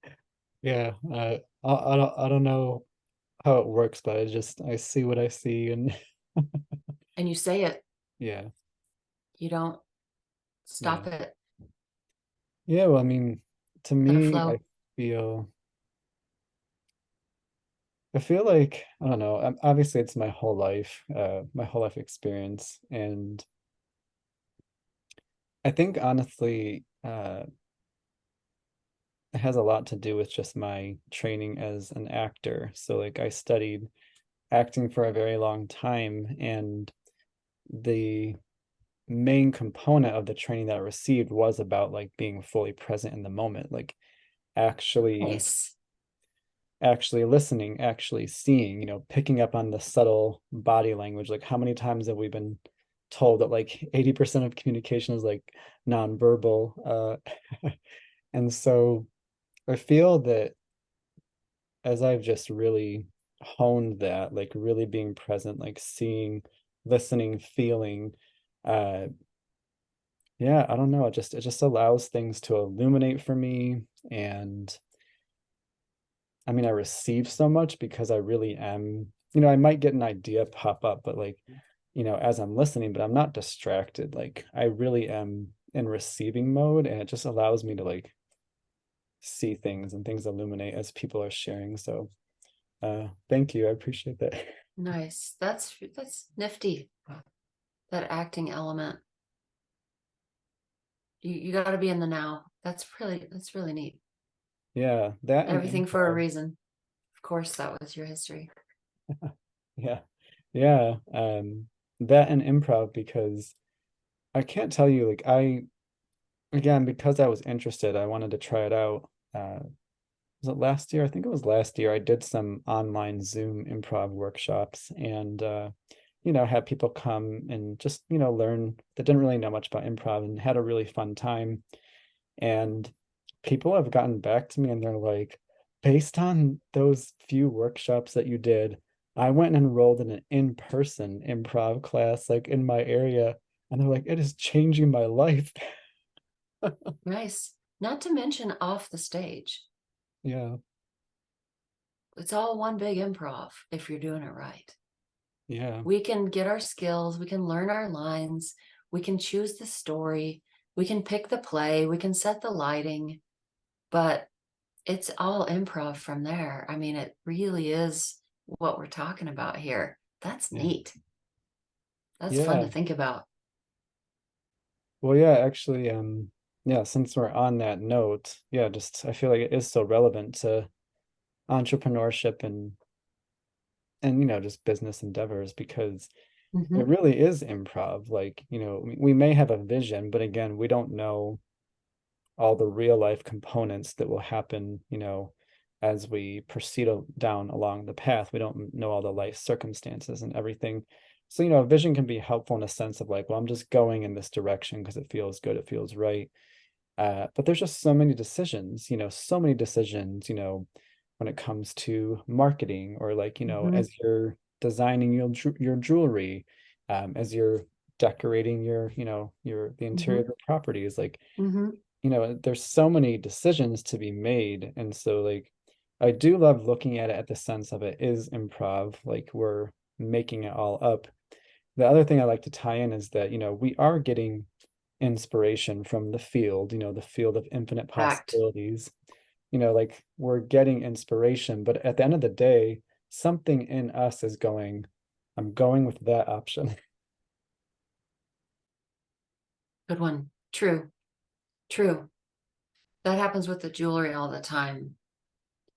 Yeah. I don't know how it works, but I see what I see, and And you say it, yeah, you don't yeah, stop it, yeah. Well, I mean, to let it me, flow. feel I feel like I don't know. Obviously, it's my whole life experience, and I think honestly, it has a lot to do with just my training as an actor. So, like, I studied acting for a very long time, and the main component of the training that I received was about like being fully present in the moment, like actually Nice. actually listening, actually seeing, picking up on the subtle body language. Like, how many times have we been told that like 80% of communication is like nonverbal? And so I feel that as I've just really honed that, like really being present, like seeing, listening, feeling, uh, yeah, I don't know. It just allows things to illuminate for me. And I mean, I receive so much because I really am, I might get an idea pop up, but like, as I'm listening, but I'm not distracted. Like I really am in receiving mode, and it just allows me to like see things and things illuminate as people are sharing. So thank you. I appreciate that. Nice. That's nifty. That acting element. You got to be in the now. That's really neat. Yeah, that and Everything for a improv. reason. Of course, that was your history. Yeah. Yeah. That and improv, because I can't tell you, like again, because I was interested, I wanted to try it out. Was it last year? I think it was last year. I did some online Zoom improv workshops, and had people come and just, learn that didn't really know much about improv, and had a really fun time. And people have gotten back to me and they're like, based on those few workshops that you did, I went and enrolled in an in-person improv class like in my area. And they're like, it is changing my life. Nice. Not to mention off the stage. Yeah. It's all one big improv if you're doing it right. Yeah. We can get our skills, we can learn our lines, we can choose the story, we can pick the play, we can set the lighting, but it's all improv from there. I mean, it really is what we're talking about here. That's Yeah. neat. That's fun to Yeah. think about. Well, yeah, actually, yeah, since we're on that note, yeah, just I feel like it is so relevant to entrepreneurship and just business endeavors, because it Mm-hmm. really is improv. Like, we may have a vision, but again, we don't know all the real life components that will happen, as we proceed down along the path. We don't know all the life circumstances and everything. So, a vision can be helpful in a sense of like, well, I'm just going in this direction because it feels good, it feels right. But there's just so many decisions, when it comes to marketing, or like, Mm-hmm. as you're designing your jewelry, as you're decorating the interior Mm-hmm. of the properties, like, Mm-hmm. there's so many decisions to be made. And so like I do love looking at it at the sense of it is improv, like we're making it all up. The other thing I like to tie in is that, we are getting inspiration from the field, the field of infinite Fact. possibilities. Like we're getting inspiration, but at the end of the day, something in us is going, I'm going with that option. Good one. True. True. That happens with the jewelry all the time.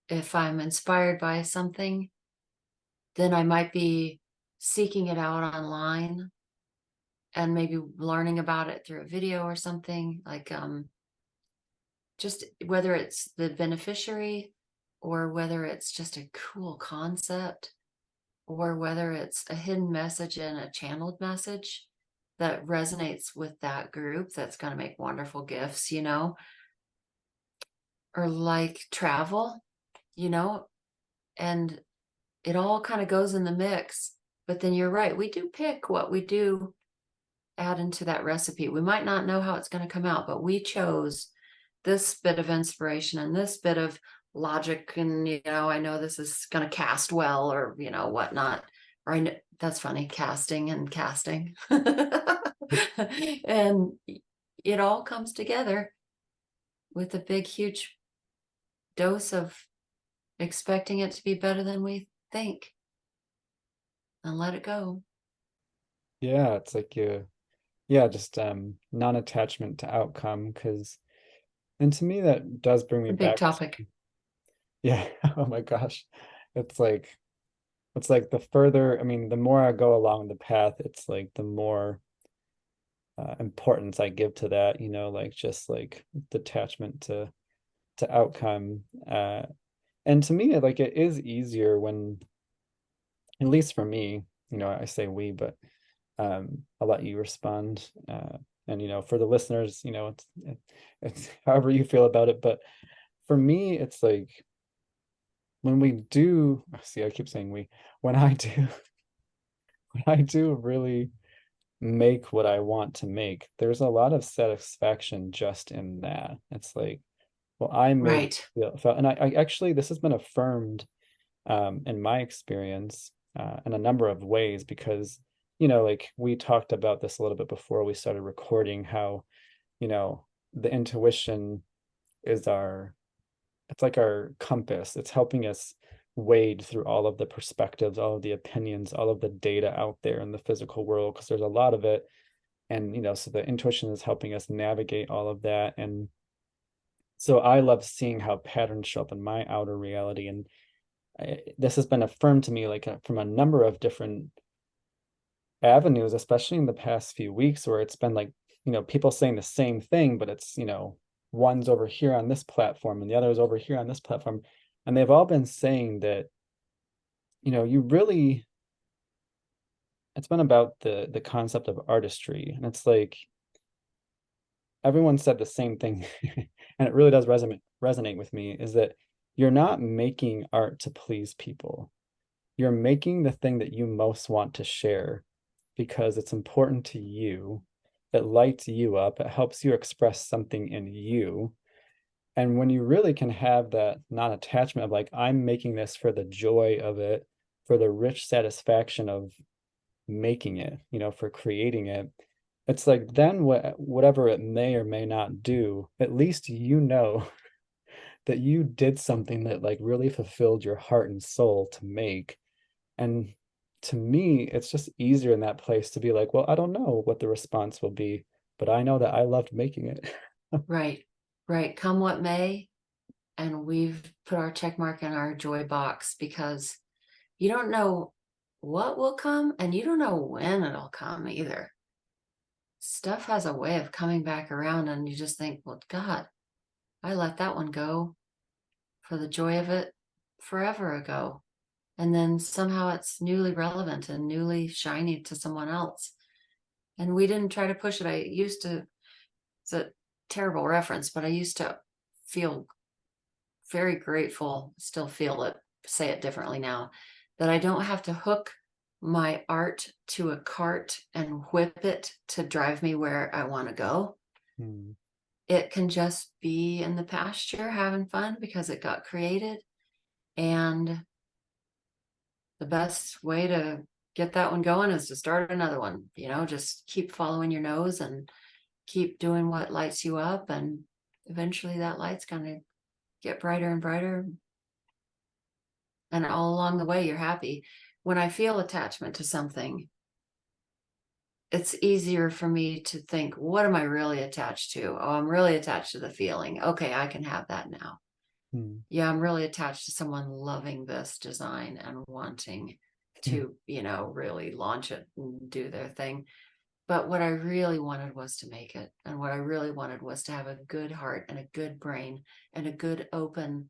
If I'm inspired by something, then I might be seeking it out online and maybe learning about it through a video or something, like just whether it's the beneficiary or whether it's just a cool concept or whether it's a hidden message and a channeled message that resonates with that group, that's going to make wonderful gifts, or like travel, and it all kind of goes in the mix. But then you're right, we do pick what we do add into that recipe. We might not know how it's going to come out, but we chose this bit of inspiration and this bit of logic, and I know this is going to cast well, or whatnot. Or I know that's funny, casting and casting. And it all comes together with a big huge dose of expecting it to be better than we think, and let it go. Yeah, it's like yeah, just non-attachment to outcome, and to me that does bring me A big back topic. to, yeah, oh my gosh. It's like the further, I mean, the more I go along the path, it's like the more importance I give to that, like just like detachment to outcome. And to me, like it is easier when, at least for me, I say we, but I'll let you respond. And for the listeners, it's however you feel about it. But for me, it's like when we do, see, I keep saying we, when I do, when I do really make what I want to make, there's a lot of satisfaction just in that. It's like, well, I made it Right. feel, and I actually, this has been affirmed in my experience in a number of ways, because like we talked about this a little bit before we started recording, how the intuition is it's like our compass. It's helping us wade through all of the perspectives, all of the opinions, all of the data out there in the physical world, because there's a lot of it. And so the intuition is helping us navigate all of that. And so I love seeing how patterns show up in my outer reality. And this has been affirmed to me like from a number of different avenues, especially in the past few weeks, where it's been like, people saying the same thing, but it's, one's over here on this platform and the other is over here on this platform. And they've all been saying that, you really, it's been about the concept of artistry. And it's like everyone said the same thing, and it really does resonate with me, is that you're not making art to please people. You're making the thing that you most want to share because it's important to you. It lights you up. It helps you express something in you. And when you really can have that non-attachment of like, I'm making this for the joy of it, for the rich satisfaction of making it, for creating it, it's like then whatever it may or may not do, at least that you did something that like really fulfilled your heart and soul to make. And to me, it's just easier in that place to be like, well, I don't know what the response will be, but I know that I loved making it. Right. Right. Come what may. And we've put our check mark in our joy box, because you don't know what will come and you don't know when it'll come either. Stuff has a way of coming back around, and you just think, well, God, I let that one go for the joy of it forever ago. And then somehow it's newly relevant and newly shiny to someone else. And we didn't try to push it. It's a terrible reference, but I used to feel very grateful, still feel it, say it differently now, that I don't have to hook my art to a cart and whip it to drive me where I want to go. Hmm. It can just be in the pasture having fun because it got created. And the best way to get that one going is to start another one. Just keep following your nose and keep doing what lights you up. And eventually that light's going to get brighter and brighter. And all along the way, you're happy. When I feel attachment to something, it's easier for me to think, what am I really attached to? Oh, I'm really attached to the feeling. Okay, I can have that now. Hmm. Yeah, I'm really attached to someone loving this design and wanting to, really launch it and do their thing. But what I really wanted was to make it. And what I really wanted was to have a good heart and a good brain and a good open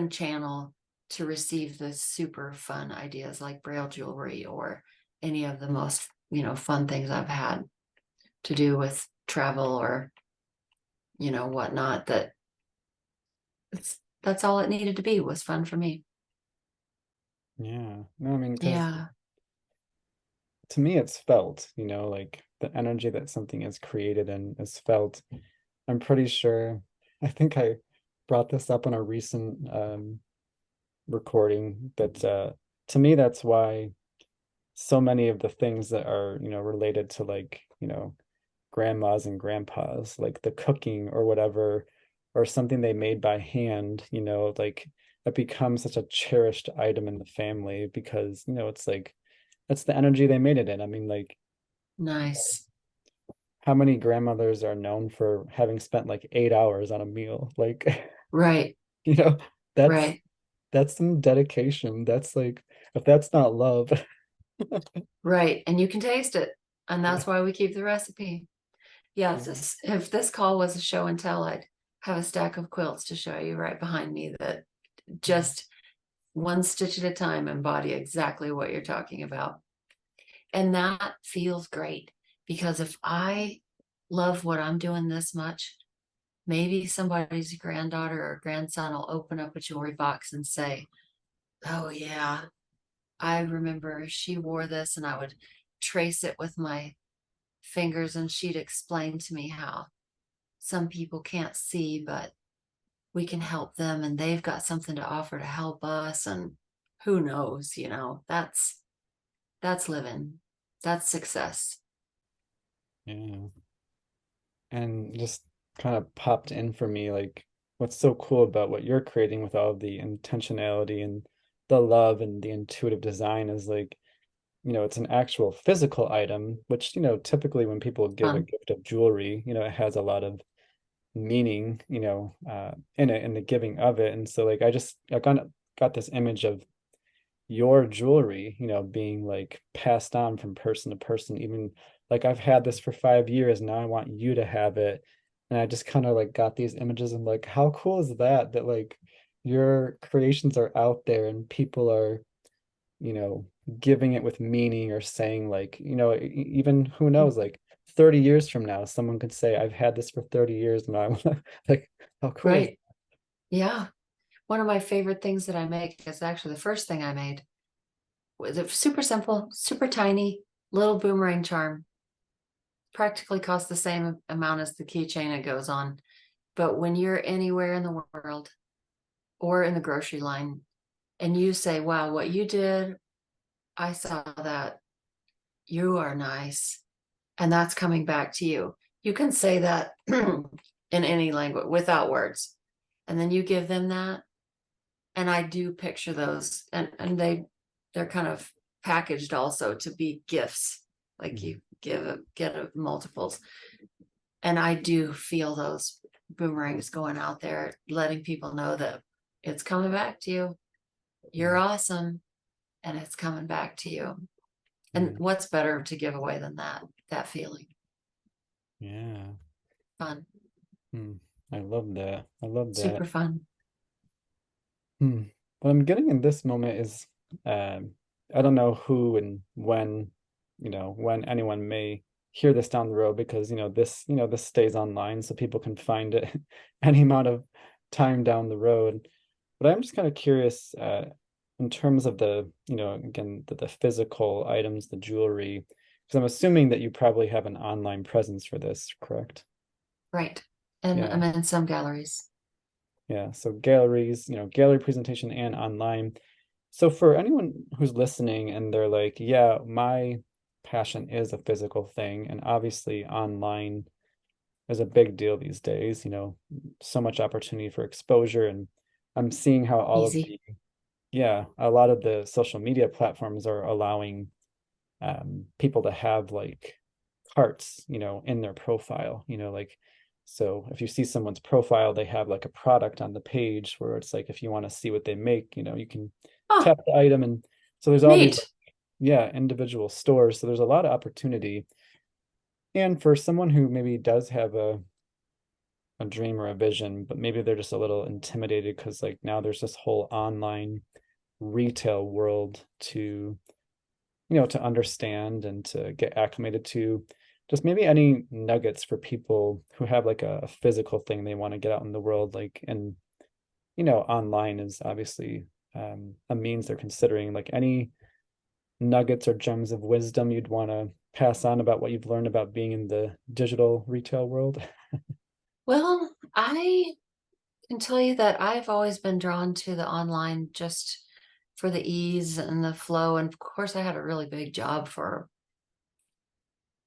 channel to receive the super fun ideas like Braille jewelry or any of the most, fun things I've had to do with travel or, whatnot, that's all it needed to be, was fun for me. Yeah. No, I mean, because Yeah. to me, it's felt, like the energy that something is created and is felt. I'm pretty sure, I think I brought this up on a recent recording that to me, that's why so many of the things that are, related to like, grandmas and grandpas, like the cooking or whatever, or something they made by hand, like it becomes such a cherished item in the family because, it's like that's the energy they made it in. I mean, like, Nice. how many grandmothers are known for having spent like 8 hours on a meal? Like, Right. you know, that's Right. that's some dedication. That's like, if that's not love. Right. And you can taste it. And Yeah. that's why we keep the recipe. Yeah. Yeah. If this call was a show and tell, I'd have a stack of quilts to show you right behind me that just one stitch at a time embody exactly what you're talking about. And that feels great because if I love what I'm doing this much, maybe somebody's granddaughter or grandson will open up a jewelry box and say, "Oh, yeah, I remember she wore this," and I would trace it with my fingers and she'd explain to me how some people can't see, but we can help them and they've got something to offer to help us. And who knows, that's living, that's success. Yeah. And just kind of popped in for me, like what's so cool about what you're creating with all of the intentionality and the love and the intuitive design is like, it's an actual physical item, which, typically when people give a Fun. gift of jewelry, it has a lot of meaning, in it, in the giving of it. And so like I kind of got this image of your jewelry, being like passed on from person to person, even like I've had this for 5 years, now I want you to have it. And I just kind of like got these images and like, how cool is that? That like your creations are out there and people are, you know, giving it with meaning or saying like, even who knows, like 30 years from now, someone could say, I've had this for 30 years and I want to like, how cool is Right. Yeah. One of my favorite things that I make is actually the first thing I made was a super simple, super tiny little boomerang charm. Practically costs the same amount as the keychain it goes on. But when you're anywhere in the world or in the grocery line and you say, "Wow, what you did, I saw that. You are nice." And that's coming back to you. You can say that in any language without words. And then you give them that. And I do picture those and they're kind of packaged also to be gifts. Like Mhm. you get a multiples. And I do feel those boomerangs going out there, letting people know that it's coming back to you. You're Yeah. awesome, and it's coming back to you. And Yeah. what's better to give away than that feeling? Yeah. Fun, Hmm. I love that. I love that. super fun. Hmm. What I'm getting in this moment is, I don't know who and when, when anyone may hear this down the road because, this stays online so people can find it any amount of time down the road. But I'm just kind of curious, in terms of the, again, the physical items, the jewelry, because I'm assuming that you probably have an online presence for this, correct? Right. And Yeah. I'm in some galleries. Yeah, so galleries, gallery presentation and online. So for anyone who's listening and they're like, yeah, my passion is a physical thing, and obviously online is a big deal these days, so much opportunity for exposure. And I'm seeing how all of Easy. the, yeah, a lot of the social media platforms are allowing people to have like carts, in their profile, like so if you see someone's profile, they have like a product on the page where it's like if you want to see what they make, you can Oh, tap the item and so there's all these neat. yeah, individual stores. So there's a lot of opportunity. And for someone who maybe does have a a dream or a vision, but maybe they're just a little intimidated because like now there's this whole online retail world to, to understand and to get acclimated to. Just maybe any nuggets for people who have like a physical thing they want to get out in the world, like, and online is obviously a means they're considering. Like any nuggets or gems of wisdom you'd want to pass on about what you've learned about being in the digital retail world? Well, I can tell you that I've always been drawn to the online just for the ease and the flow. And of course, I had a really big job for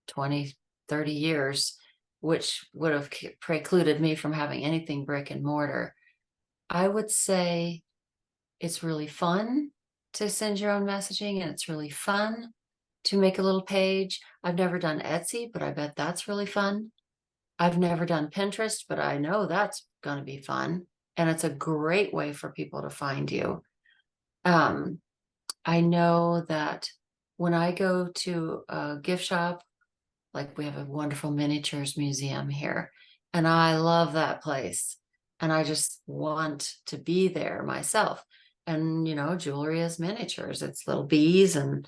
20, 30 years, which would have precluded me from having anything brick and mortar. I would say it's really fun to send your own messaging, and it's really fun to make a little page. I've never done Etsy, but I bet that's really fun. I've never done Pinterest, but I know that's going to be fun. And it's a great way for people to find you. Um, I know that when I go to a gift shop, like we have a wonderful miniatures museum here, and I love that place. And I just want to be there myself. And, jewelry is miniatures. It's little bees and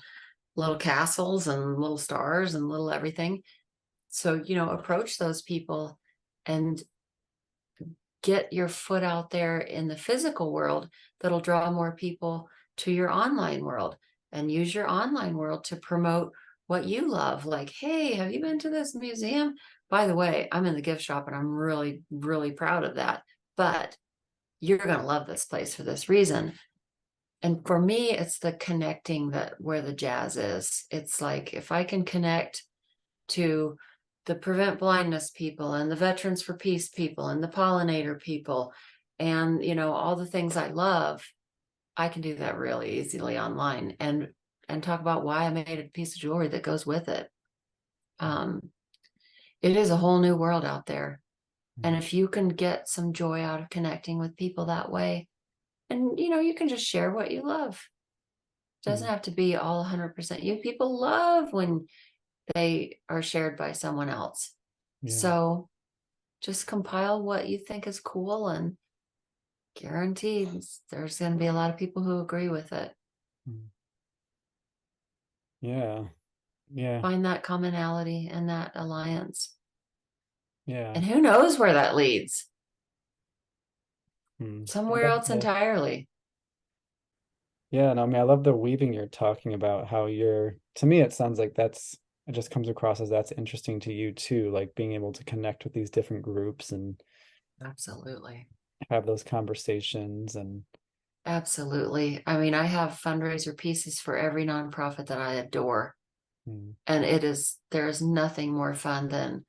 little castles and little stars and little everything. So, approach those people and get your foot out there in the physical world that'll draw more people to your online world, and use your online world to promote what you love. Like, hey, have you been to this museum? By the way, I'm in the gift shop and I'm really, really proud of that. But you're going to love this place for this reason. And for me, it's the connecting that where the jazz is. It's like if I can connect to the prevent blindness people and the veterans for peace people and the pollinator people and all the things I love, I can do that really easily online and talk about why I made a piece of jewelry that goes with it. It is a whole new world out there. And if you can get some joy out of connecting with people that way, and you can just share what you love. It doesn't have to be all 100% you. People love when they are shared by someone else. Yeah. So just compile what you think is cool, and guaranteed there's going to be a lot of people who agree with it. Yeah. Yeah. Find that commonality and that alliance. Yeah. And who knows where that leads? I Somewhere love else the, entirely. yeah, and I mean, I love the weaving you're talking about, how you're, to me, it sounds like it just comes across as that's interesting to you too, like being able to connect with these different groups and Absolutely. have those conversations and Absolutely. I mean, I have fundraiser pieces for every nonprofit that I adore. mm, And there is nothing more fun than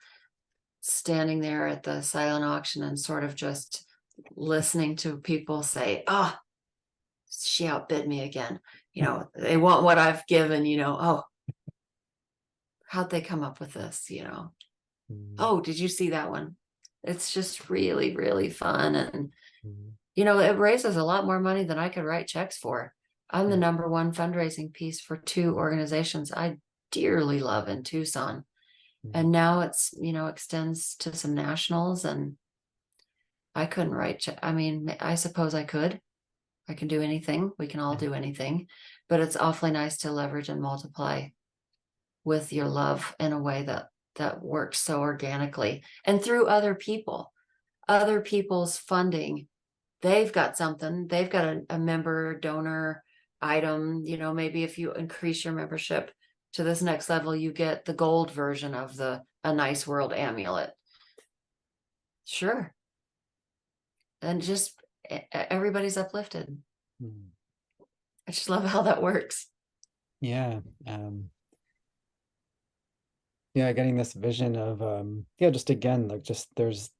standing there at the silent auction and sort of just listening to people say, oh, she outbid me again. They want what I've given, oh, how'd they come up with this? mm, Oh, did you see that one? It's just really, really fun. And, mm, it raises a lot more money than I could write checks for. I'm the mm, number one fundraising piece for two organizations I dearly love in Tucson. mm, And now it's, extends to some nationals, and I couldn't write. I mean, I suppose I could. I can do anything. We can all do anything, but it's awfully nice to leverage and multiply with your love in a way that works so organically and through other people's funding. They've got something. They've got a member donor item. Maybe if you increase your membership to this next level, you get the gold version of a nice world amulet. Sure. And just everybody's uplifted. mm. I just love how that works. Yeah. Yeah, getting this vision of yeah, just again, like just there's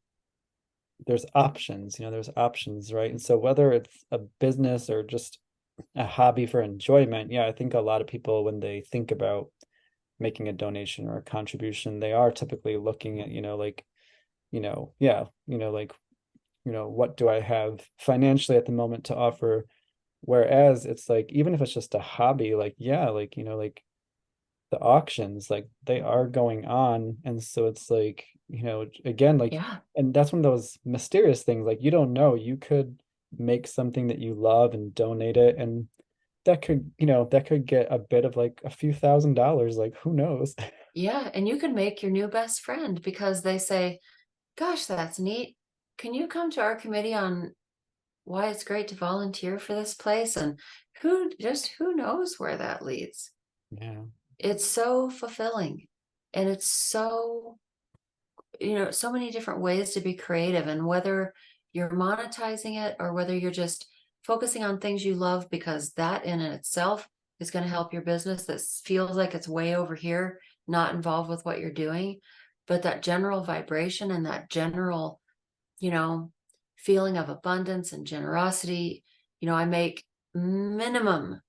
options, there's options, right? And so whether it's a business or just a hobby for enjoyment, yeah, I think a lot of people when they think about making a donation or a contribution, they are typically looking at, like, yeah, like, what do I have financially at the moment to offer? Whereas it's like, even if it's just a hobby, like, yeah, like, like the auctions, like they are going on. And so it's like, again, like, Yeah. and that's one of those mysterious things. Like you don't know, you could make something that you love and donate it, and that could get a bit of like a few $1,000s, like who knows? Yeah. And you can make your new best friend because they say, gosh, that's neat. Can you come to our committee on why it's great to volunteer for this place? And who knows where that leads? Yeah. It's so fulfilling. And it's so, so many different ways to be creative. And whether you're monetizing it or whether you're just focusing on things you love, because that in itself is going to help your business that feels like it's way over here, not involved with what you're doing. But that general vibration and that general, you know, feeling of abundance and generosity. I make minimum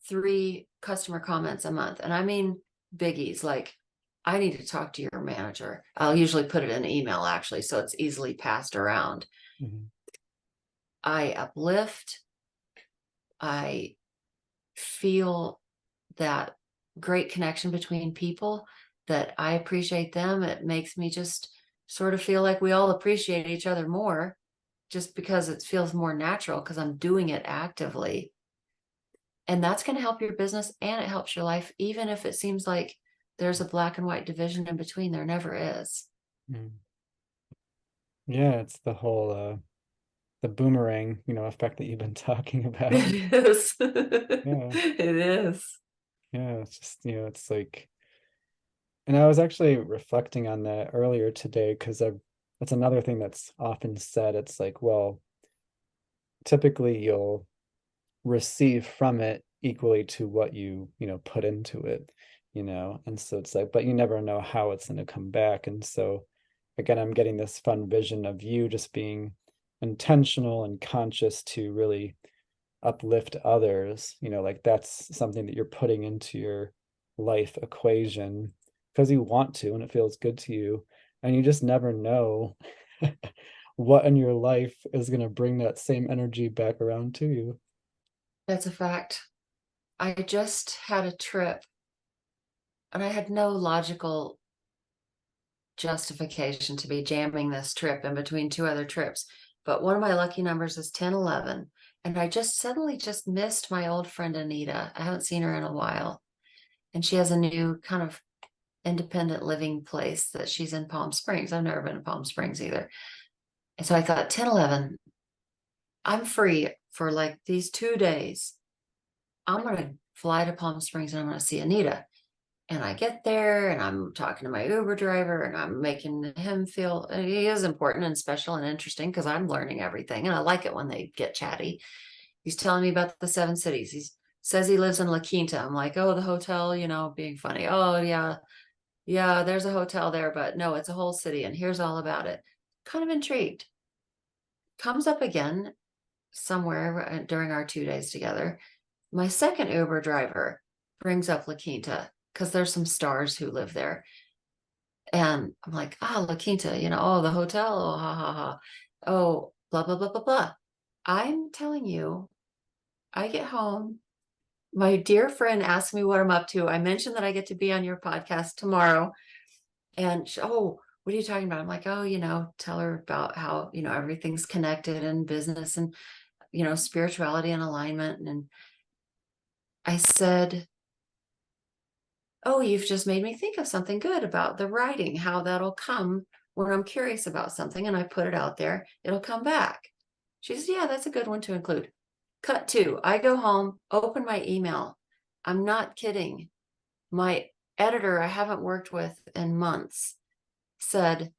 3 customer comments a month. And I mean biggies, like, I need to talk to your manager. I'll usually put it in an email actually, so it's easily passed around. Mhm. I uplift. I feel that great connection between people, that I appreciate them. It makes me just sort of feel like we all appreciate each other more, just because it feels more natural because I'm doing it actively. And that's going to help your business and it helps your life, even if it seems like there's a black and white division in between. There never is. Mm. Yeah, it's the whole the boomerang, effect that you've been talking about. It is. Yeah. It is. Yeah, it's just, it's like, and I was actually reflecting on that earlier today because that's another thing that's often said. It's like, well, typically you'll receive from it equally to what you put into it. And so it's like, but you never know how it's going to come back. And so again, I'm getting this fun vision of you just being intentional and conscious to really uplift others, like that's something that you're putting into your life equation because you want to and it feels good to you. And you just never know what in your life is going to bring that same energy back around to you. That's a fact. I just had a trip and I had no logical justification to be jamming this trip in between 2 other trips. But one of my lucky numbers is 1011. And I just suddenly just missed my old friend Anita. I haven't seen her in a while. And she has a new kind of independent living place that she's in Palm Springs. I've never been to Palm Springs either. And so I thought 1011, I'm free for like these 2 days. I'm going to fly to Palm Springs and I'm going to see Anita. And I get there and I'm talking to my Uber driver and I'm making him feel he is important and special and interesting because I'm learning everything. And I like it when they get chatty. He's telling me about the 7 cities. He says he lives in La Quinta. I'm like, oh, the hotel, being funny. Oh, yeah. Yeah, there's a hotel there, but no, it's a whole city. And here's all about it. Kind of intrigued. Comes up again somewhere during our 2 days together. My second Uber driver brings up La Quinta because there's some stars who live there. And I'm like, La Quinta, oh, the hotel, oh, ha, ha, ha. Oh, blah, blah, blah, blah, blah. I'm telling you, I get home. My dear friend asked me what I'm up to. I mentioned that I get to be on your podcast tomorrow. And oh, what are you talking about? I'm like, oh, tell her about how, everything's connected in business and, spirituality and alignment. And I said, oh, you've just made me think of something good about the writing, how that'll come when I'm curious about something and I put it out there, it'll come back. She says, yeah, that's a good one to include. Cut 2, I go home, open my email. I'm not kidding. My editor I haven't worked with in months said,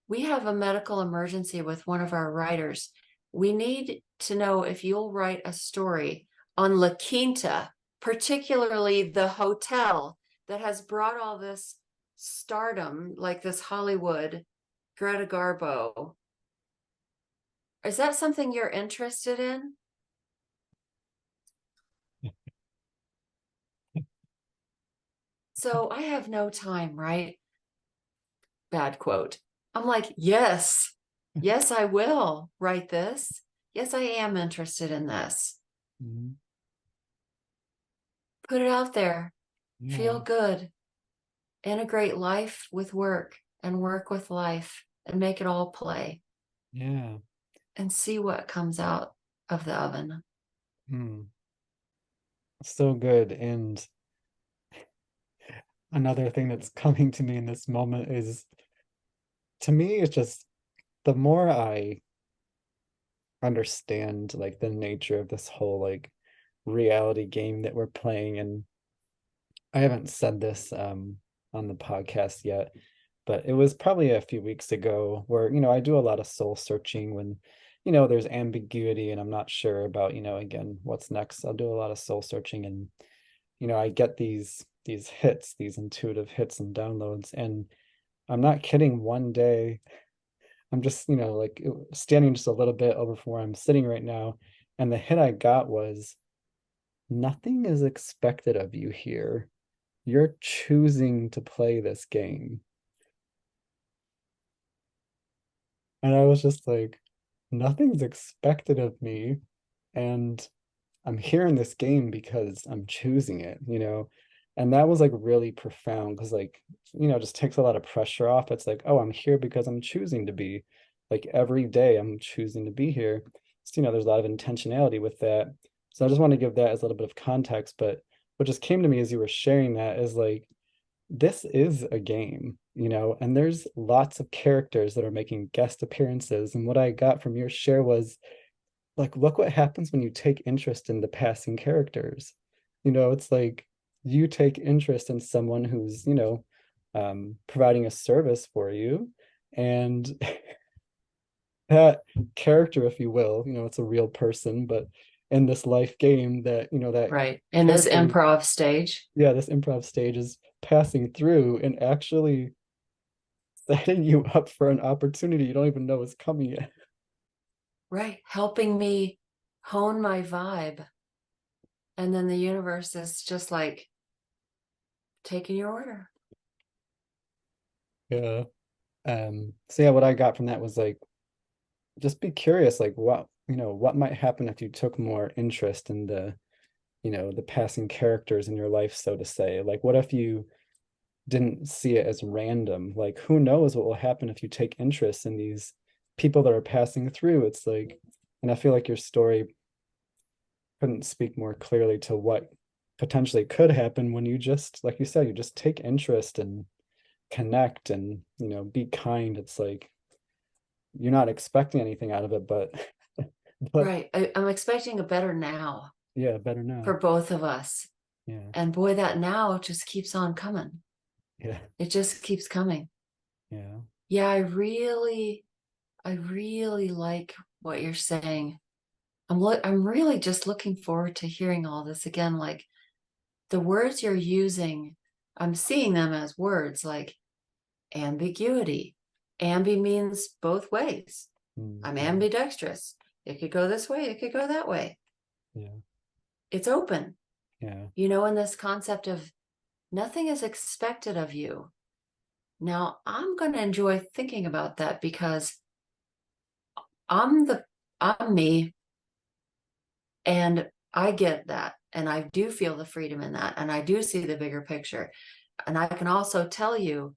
we have a medical emergency with one of our writers. We need to know if you'll write a story on La Quinta, particularly the hotel that has brought all this stardom, like this Hollywood, Greta Garbo. Is that something you're interested in? So I have no time, right? Bad quote. I'm like, yes, I will write this. Yes, I am interested in this. Mhm. Put it out there. feel Yeah. good, integrate life with work and work with life and make it all play Yeah. and see what comes out of the oven. Hmm. So good. And another thing that's coming to me in this moment is, to me, it's just the more I understand like the nature of this whole like reality game that we're playing, and I haven't said this on the podcast yet, but it was probably a few weeks ago where, I do a lot of soul searching when, there's ambiguity and I'm not sure about, again, what's next. I'll do a lot of soul searching, and, I get these hits, these intuitive hits and downloads. And I'm not kidding, one day I'm just, like standing just a little bit over from where I'm sitting right now. And the hit I got was, nothing is expected of you here. You're choosing to play this game. And I was just like, nothing's expected of me. And I'm here in this game because I'm choosing it. And that was like really profound because, like, just takes a lot of pressure off. It's like, oh, I'm here because I'm choosing to be. Like every day I'm choosing to be here. So, there's a lot of intentionality with that. So I just want to give that as a little bit of context. But what just came to me as you were sharing that is like, this is a game, and there's lots of characters that are making guest appearances. And what I got from your share was like, look what happens when you take interest in the passing characters. It's like you take interest in someone who's, providing a service for you. And that character, if you will, it's a real person, but in this life game that, that Right. In this character, improv stage. yeah, this improv stage is passing through and actually setting you up for an opportunity you don't even know is coming yet. Right. Helping me hone my vibe. And then the universe is just like taking your order. Yeah. So yeah, what I got from that was like, just be curious, like what might happen if you took more interest in the passing characters in your life, so to say. Like, what if you didn't see it as random? Like, who knows what will happen if you take interest in these people that are passing through? It's like, and I feel like your story couldn't speak more clearly to what potentially could happen when you just, like you said, you just take interest and connect and, be kind. It's like you're not expecting anything out of it, but but Right. I'm expecting a better now yeah, better now. for both of us. Yeah. And boy, that now just keeps on coming. Yeah. It just keeps coming. Yeah. Yeah, I really like what you're saying. I'm really just looking forward to hearing all this again. Like the words you're using, I'm seeing them as words like ambiguity. Ambi means both ways. I'm Mm-hmm. ambidextrous. It could go this way, it could go that way. Yeah. It's open. Yeah. In this concept of nothing is expected of you. Now, I'm going to enjoy thinking about that because I'm me, and I get that, and I do feel the freedom in that, and I do see the bigger picture. And I can also tell you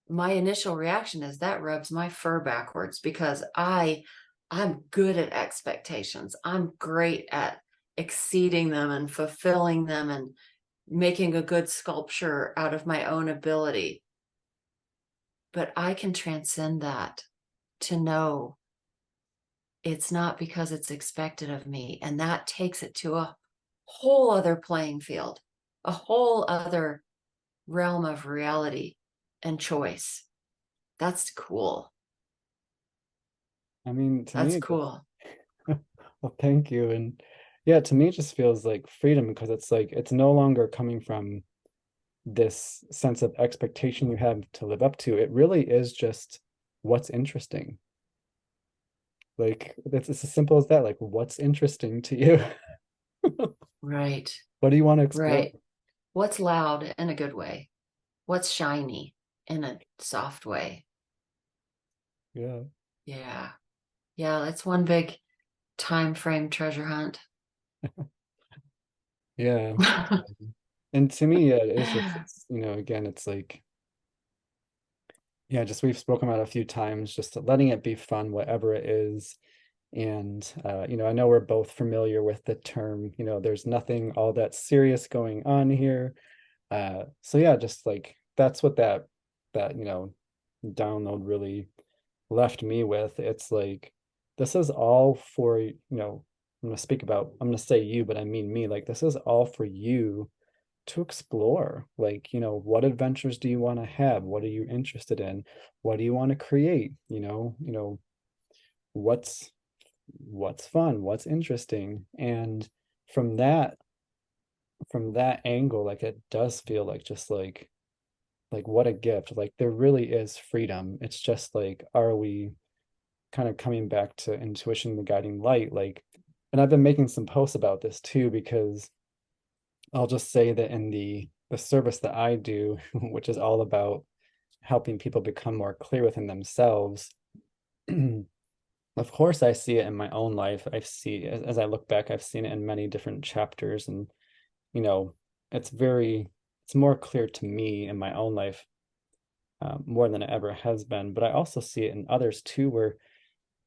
my initial reaction is that rubs my fur backwards because I'm good at expectations. I'm great at exceeding them and fulfilling them and making a good sculpture out of my own ability. But I can transcend that to know it's not because it's expected of me. And that takes it to a whole other playing field, a whole other realm of reality and choice. That's cool. I mean, to me, That's it just, cool. well, thank you. And yeah, to me, it just feels like freedom because it's like it's no longer coming from this sense of expectation you have to live up to. It really is just what's interesting. Like it's as simple as that. Like, what's interesting to you? Right. What do you want to explore? Right. What's loud in a good way? What's shiny in a soft way? Yeah. Yeah. Yeah. It's one big time frame treasure hunt. Yeah. And to me, yeah, it's just, it's, again, it's like, yeah, just we've spoken about it a few times, just letting it be fun, whatever it is. And, I know we're both familiar with the term, there's nothing all that serious going on here. So yeah, just like, that's what that download really left me with. It's like, this is all for, I'm gonna say you, but I mean me, like, this is all for you to explore. Like, what adventures do you want to have? What are you interested in? What do you want to create? What's fun, what's interesting. And from that from that angle, like, it does feel like, just like what a gift. Like, there really is freedom. It's just like, are we kind of coming back to intuition, the guiding light? Like, and I've been making some posts about this too, because I'll just say that in the service that I do, which is all about helping people become more clear within themselves, of course I see it in my own life. I see, as I look back, I've seen it in many different chapters. And you know it's very, it's more clear to me in my own life, more than it ever has been. But I also see it in others too, where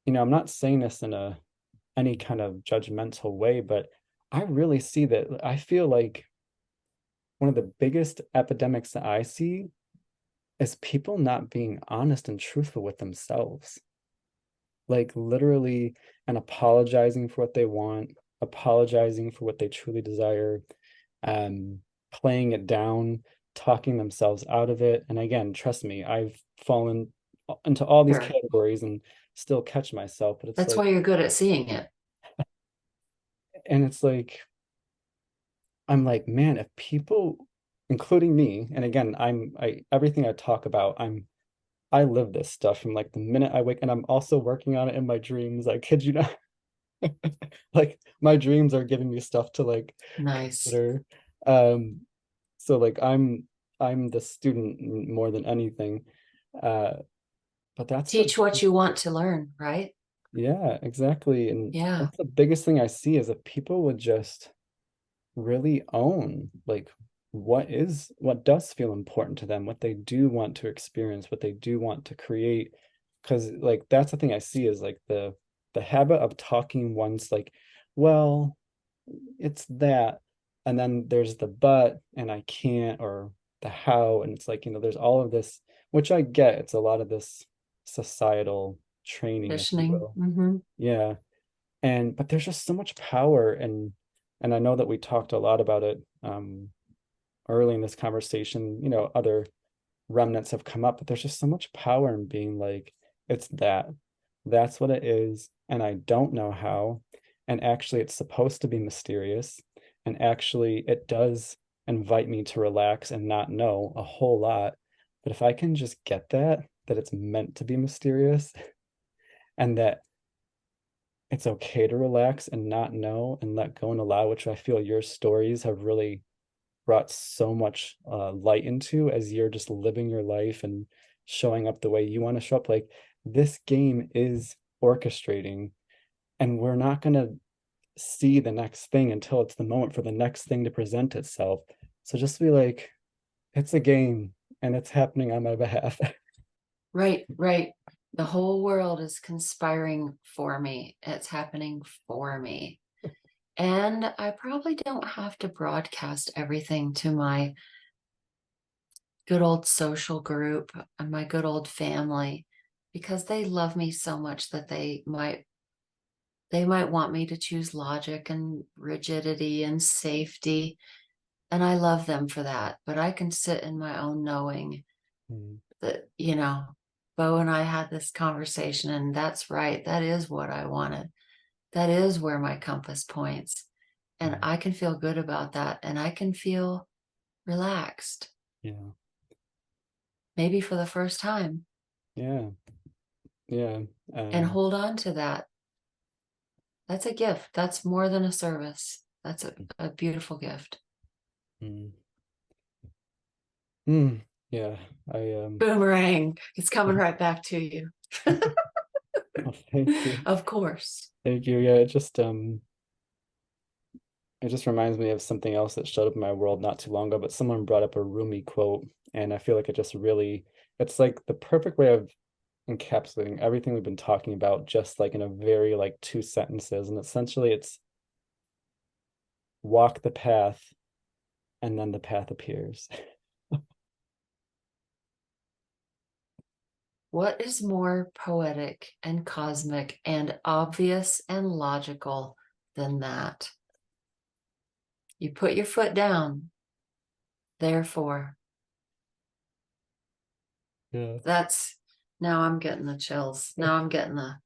I'm not saying this in a any kind of judgmental way, but I really see that. I feel like one of the biggest epidemics that I see is people not being honest and truthful with themselves. Like, literally, and apologizing for what they want, apologizing for what they truly desire, um, playing it down, talking themselves out of it. And again, trust me, I've fallen into all these Sure. categories and still catch myself. But it's That's like, why you're good at seeing it. and it's like, I'm like, man, if people, including me, and again, I everything I talk about, I live this stuff from like the minute I wake, and I'm also working on it in my dreams. I kid you not. Like, my dreams are giving me stuff to like Nice. consider. Um, so like, I'm the student more than anything. Uh, but that's the Teach what you want to learn, right? yeah, exactly. And Yeah. that's the biggest thing I see, is that people would just really own, like, what does feel important to them, what they do want to experience, what they do want to create. Because like, that's the thing I see, is like the habit of talking once, like, well, it's that, and then there's the but, and I can't, or the how. And it's like, there's all of this, which I get, it's a lot of this societal training, if you Conditioning. will. Hmm. Yeah. And but there's just so much power. And I know that we talked a lot about it early in this conversation. Other remnants have come up, but there's just so much power in being like, it's that's what it is, and I don't know how. And actually, it's supposed to be mysterious, and actually it does invite me to relax and not know a whole lot. But if I can just get that it's meant to be mysterious, and that it's okay to relax and not know and let go and allow, which I feel your stories have really brought so much light into, as you're just living your life and showing up the way you want to show up. Like, this game is orchestrating, and we're not going to see the next thing until it's the moment for the next thing to present itself. So just be like, it's a game, and it's happening on my behalf. Right, right. The whole world is conspiring for me. It's happening for me. And I probably don't have to broadcast everything to my good old social group and my good old family, because they love me so much that they might want me to choose logic and rigidity and safety. And I love them for that. But I can sit in my own knowing Mm, that, Bo and I had this conversation, and that's right. That is what I wanted. That is where my compass points. And mm, I can feel good about that. And I can feel relaxed, yeah, maybe for the first time, yeah, yeah. and Um, hold on to that. That's a gift. That's more than a service. That's a beautiful gift. mm, mm, yeah. I Boomerang. It's coming right back to you. oh, thank you. Of course. Thank you. Yeah, it just it just reminds me of something else that showed up in my world not too long ago, but someone brought up a Rumi quote, and I feel like it just really, it's like the perfect way of encapsulating everything we've been talking about, just like in a very like two sentences. And essentially it's walk the path and then the path appears. What is more poetic and cosmic and obvious and logical than that? You put your foot down, therefore. Yeah. That's now I'm getting the chills. Now I'm getting the,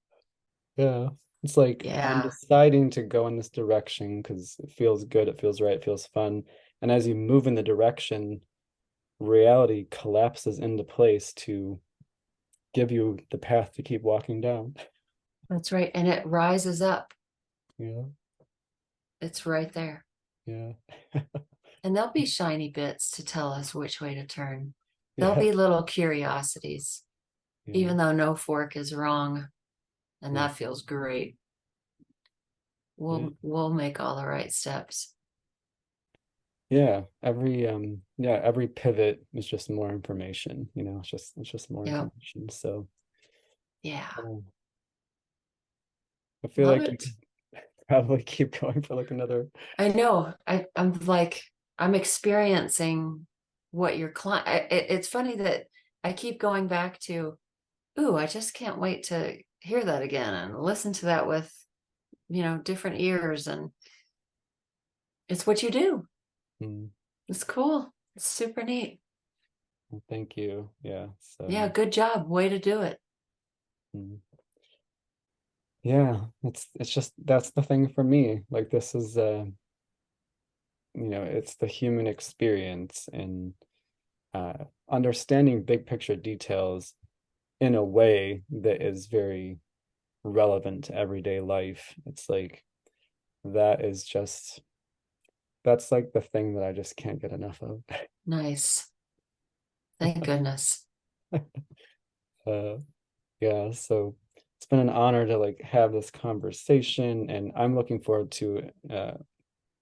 Yeah. It's like I'm yeah, deciding to go in this direction because it feels good, it feels right, it feels fun. And as you move in the direction, reality collapses into place to give you the path to keep walking down. that's right. And it rises up. Yeah, It's right there. yeah, And there'll be shiny bits to tell us which way to turn. There'll yeah, be little curiosities, yeah, even though no fork is wrong. And yeah, that feels great. yeah. We'll make all the right steps. Yeah, every pivot is just more information, it's just more Yep. information. So Yeah. um, I feel Love like you it. could probably keep going for like another. I know. I'm like, I'm experiencing what your client, it's funny that I keep going back to, ooh, I just can't wait to hear that again and listen to that with, different ears. And it's what you do. Mm, It's cool. It's super neat. well, thank you. Yeah. Yeah, So good job. Way to do it. mm, yeah, it's just that's the thing for me. Like this is it's the human experience and understanding big picture details in a way that is very relevant to everyday life. It's like that is just that's like the thing that I just can't get enough of. Nice. Thank goodness. Uh, yeah, so it's been an honor to like have this conversation, and I'm looking forward to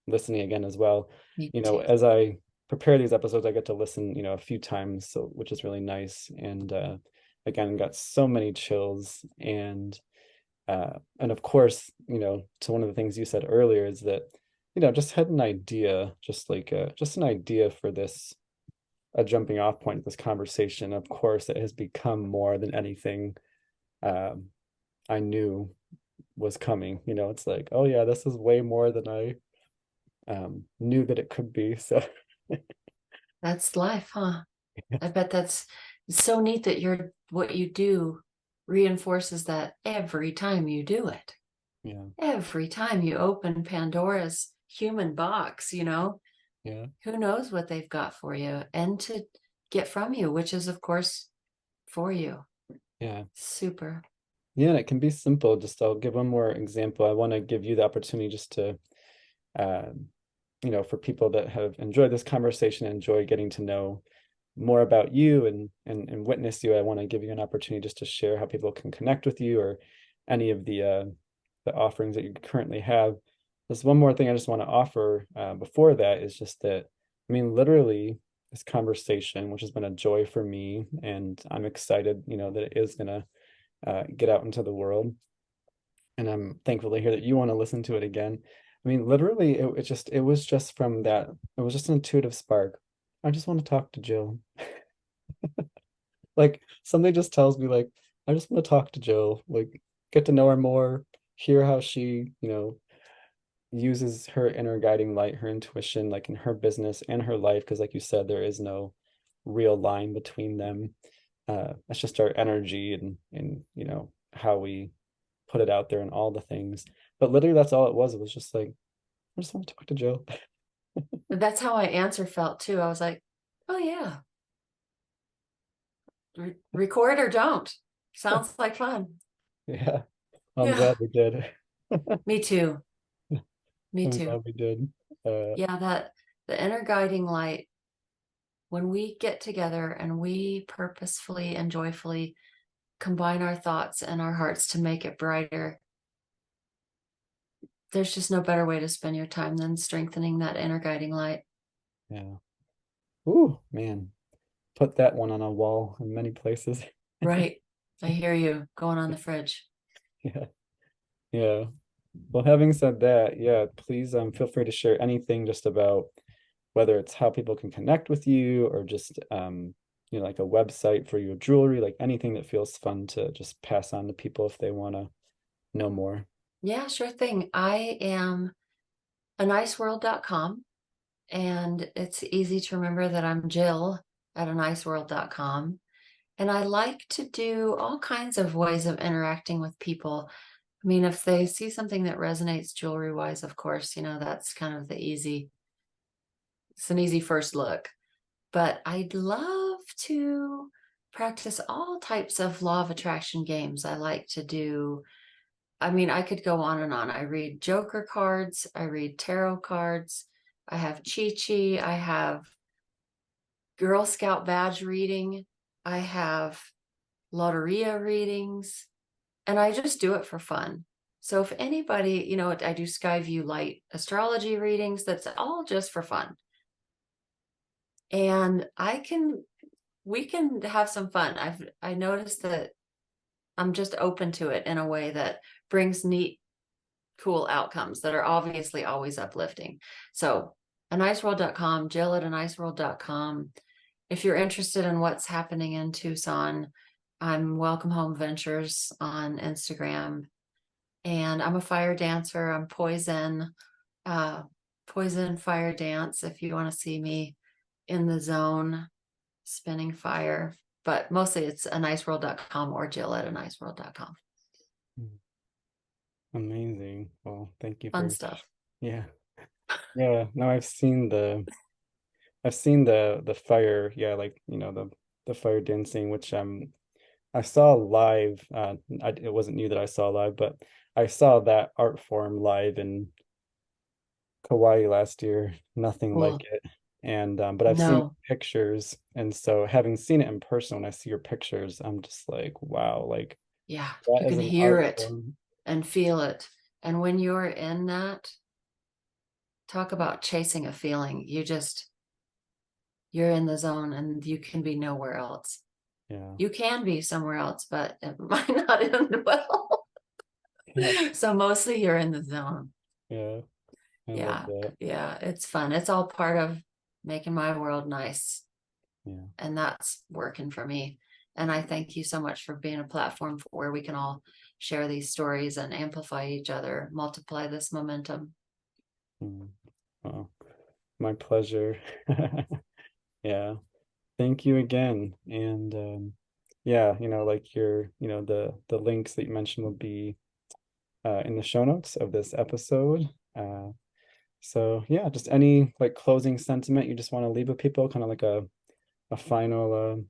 listening again as well. Me too. As I prepare these episodes, I get to listen, a few times, so which is really nice. And again, got so many chills, and of course, to one of the things you said earlier is that, just had an idea, just like just an idea for this, a jumping off point of this conversation. Of course, it has become more than anything um, I knew was coming. It's like, oh yeah, this is way more than I knew that it could be. So That's life, huh? I bet that's it's so neat that what you do reinforces that every time you do it. yeah, Every time you open Pandora's human box, yeah, who knows what they've got for you and to get from you, which is, of course, for you. yeah. Super. Yeah, and it can be simple. Just I'll give one more example. I want to give you the opportunity just to, um, for people that have enjoyed this conversation, enjoy getting to know more about you and witness you. I want to give you an opportunity just to share how people can connect with you or any of the offerings that you currently have. There's one more thing I just want to offer before that is just that, I mean, literally this conversation, which has been a joy for me, and I'm excited, that it is gonna get out into the world. And I'm thankful to hear that you want to listen to it again. I mean, literally, it was just from that, it was just an intuitive spark. I just want to talk to Jill. Like something just tells me like, I just want to talk to Jill, like get to know her more, hear how she, uses her inner guiding light, her intuition, like in her business and her life. Because like you said, there is no real line between them. It's just our energy and how we put it out there and all the things. But literally that's all it was. It was just like, I just want to talk to Jill. That's how my answer felt too. I was like, oh, yeah, record or don't. Sounds like fun. Yeah. I'm Yeah, glad we did. me too. Me I'm too. glad we did. Uh Yeah, that the inner guiding light, when we get together and we purposefully and joyfully combine our thoughts and our hearts to make it brighter, there's just no better way to spend your time than strengthening that inner guiding light. Yeah. Ooh, man. Put that one on a wall in many places. Right. I hear you going on the fridge. Yeah. Yeah. Well, having said that, yeah, please feel free to share anything just about whether it's how people can connect with you or just like a website for your jewelry, like anything that feels fun to just pass on to people if they want to know more. Yeah, sure thing. I am aniceworld.com, and it's easy to remember that I'm Jill at aniceworld.com. And I like to do all kinds of ways of interacting with people. I mean, if they see something that resonates jewelry wise, of course, that's kind of it's an easy first look. But I'd love to practice all types of law of attraction games. I like to do, I mean, I could go on and on. I read Joker cards, I read tarot cards, I have Chi-Chi, I have Girl Scout badge reading, I have Loteria readings, and I just do it for fun. So if anybody, I do Skyview Light astrology readings, that's all just for fun. And we can have some fun. I noticed that I'm just open to it in a way that brings neat, cool outcomes that are obviously always uplifting. So aniceworld.com, Jill at aniceworld.com. If you're interested in what's happening in Tucson, I'm Welcome Home Ventures on Instagram. And I'm a fire dancer. I'm Poison Fire Dance if you want to see me in the zone spinning fire. But mostly it's aniceworld.com or Jill at aniceworld.com. Amazing. Well, thank you Fun for, stuff. yeah. Yeah, no, I've seen the fire, yeah, like, the fire dancing, which I saw live. It wasn't you that I saw live, but I saw that art form live in Kauai last year. Nothing like Cool. it. And but I've seen No. pictures, and so having seen it in person, when I see your pictures, I'm just like, wow, like Yeah. that You is can an hear art it form. and feel it. And when you're in that, talk about chasing a feeling. You're in the zone and you can be nowhere else. Yeah. You can be somewhere else, but it might not end well. Yeah. So mostly you're in the zone. Yeah. I love Yeah. that. Yeah. It's fun. It's all part of making my world nice. Yeah. And that's working for me. And I thank you so much for being a platform where we can all share these stories and amplify each other, multiply this momentum. Mm. Well, my pleasure. Yeah. Thank you again. And yeah, like the links that you mentioned will be in the show notes of this episode. So yeah, just any like closing sentiment you just want to leave with people, kind of like a final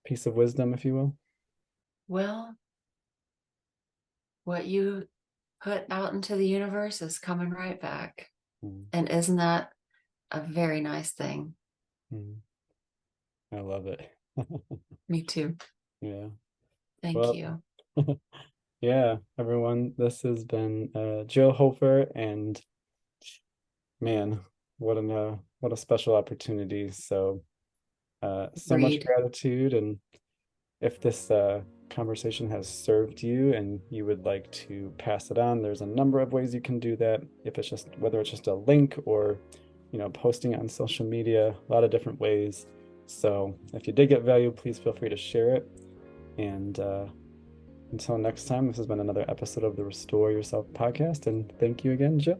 piece of wisdom, if you will. Well, what you put out into the universe is coming right back. Mm, And isn't that a very nice thing? mm. I love it. Me too. Yeah. Thank Well, you. yeah, everyone, this has been Jill Hofer, and man, what a special opportunity. So so much Agreed. gratitude. And if this conversation has served you and you would like to pass it on, there's a number of ways you can do that. If it's just whether it's just a link or posting it on social media, a lot of different ways. So if you did get value, please feel free to share it. And until next time, this has been another episode of the Restore Yourself podcast. And thank you again, Jill.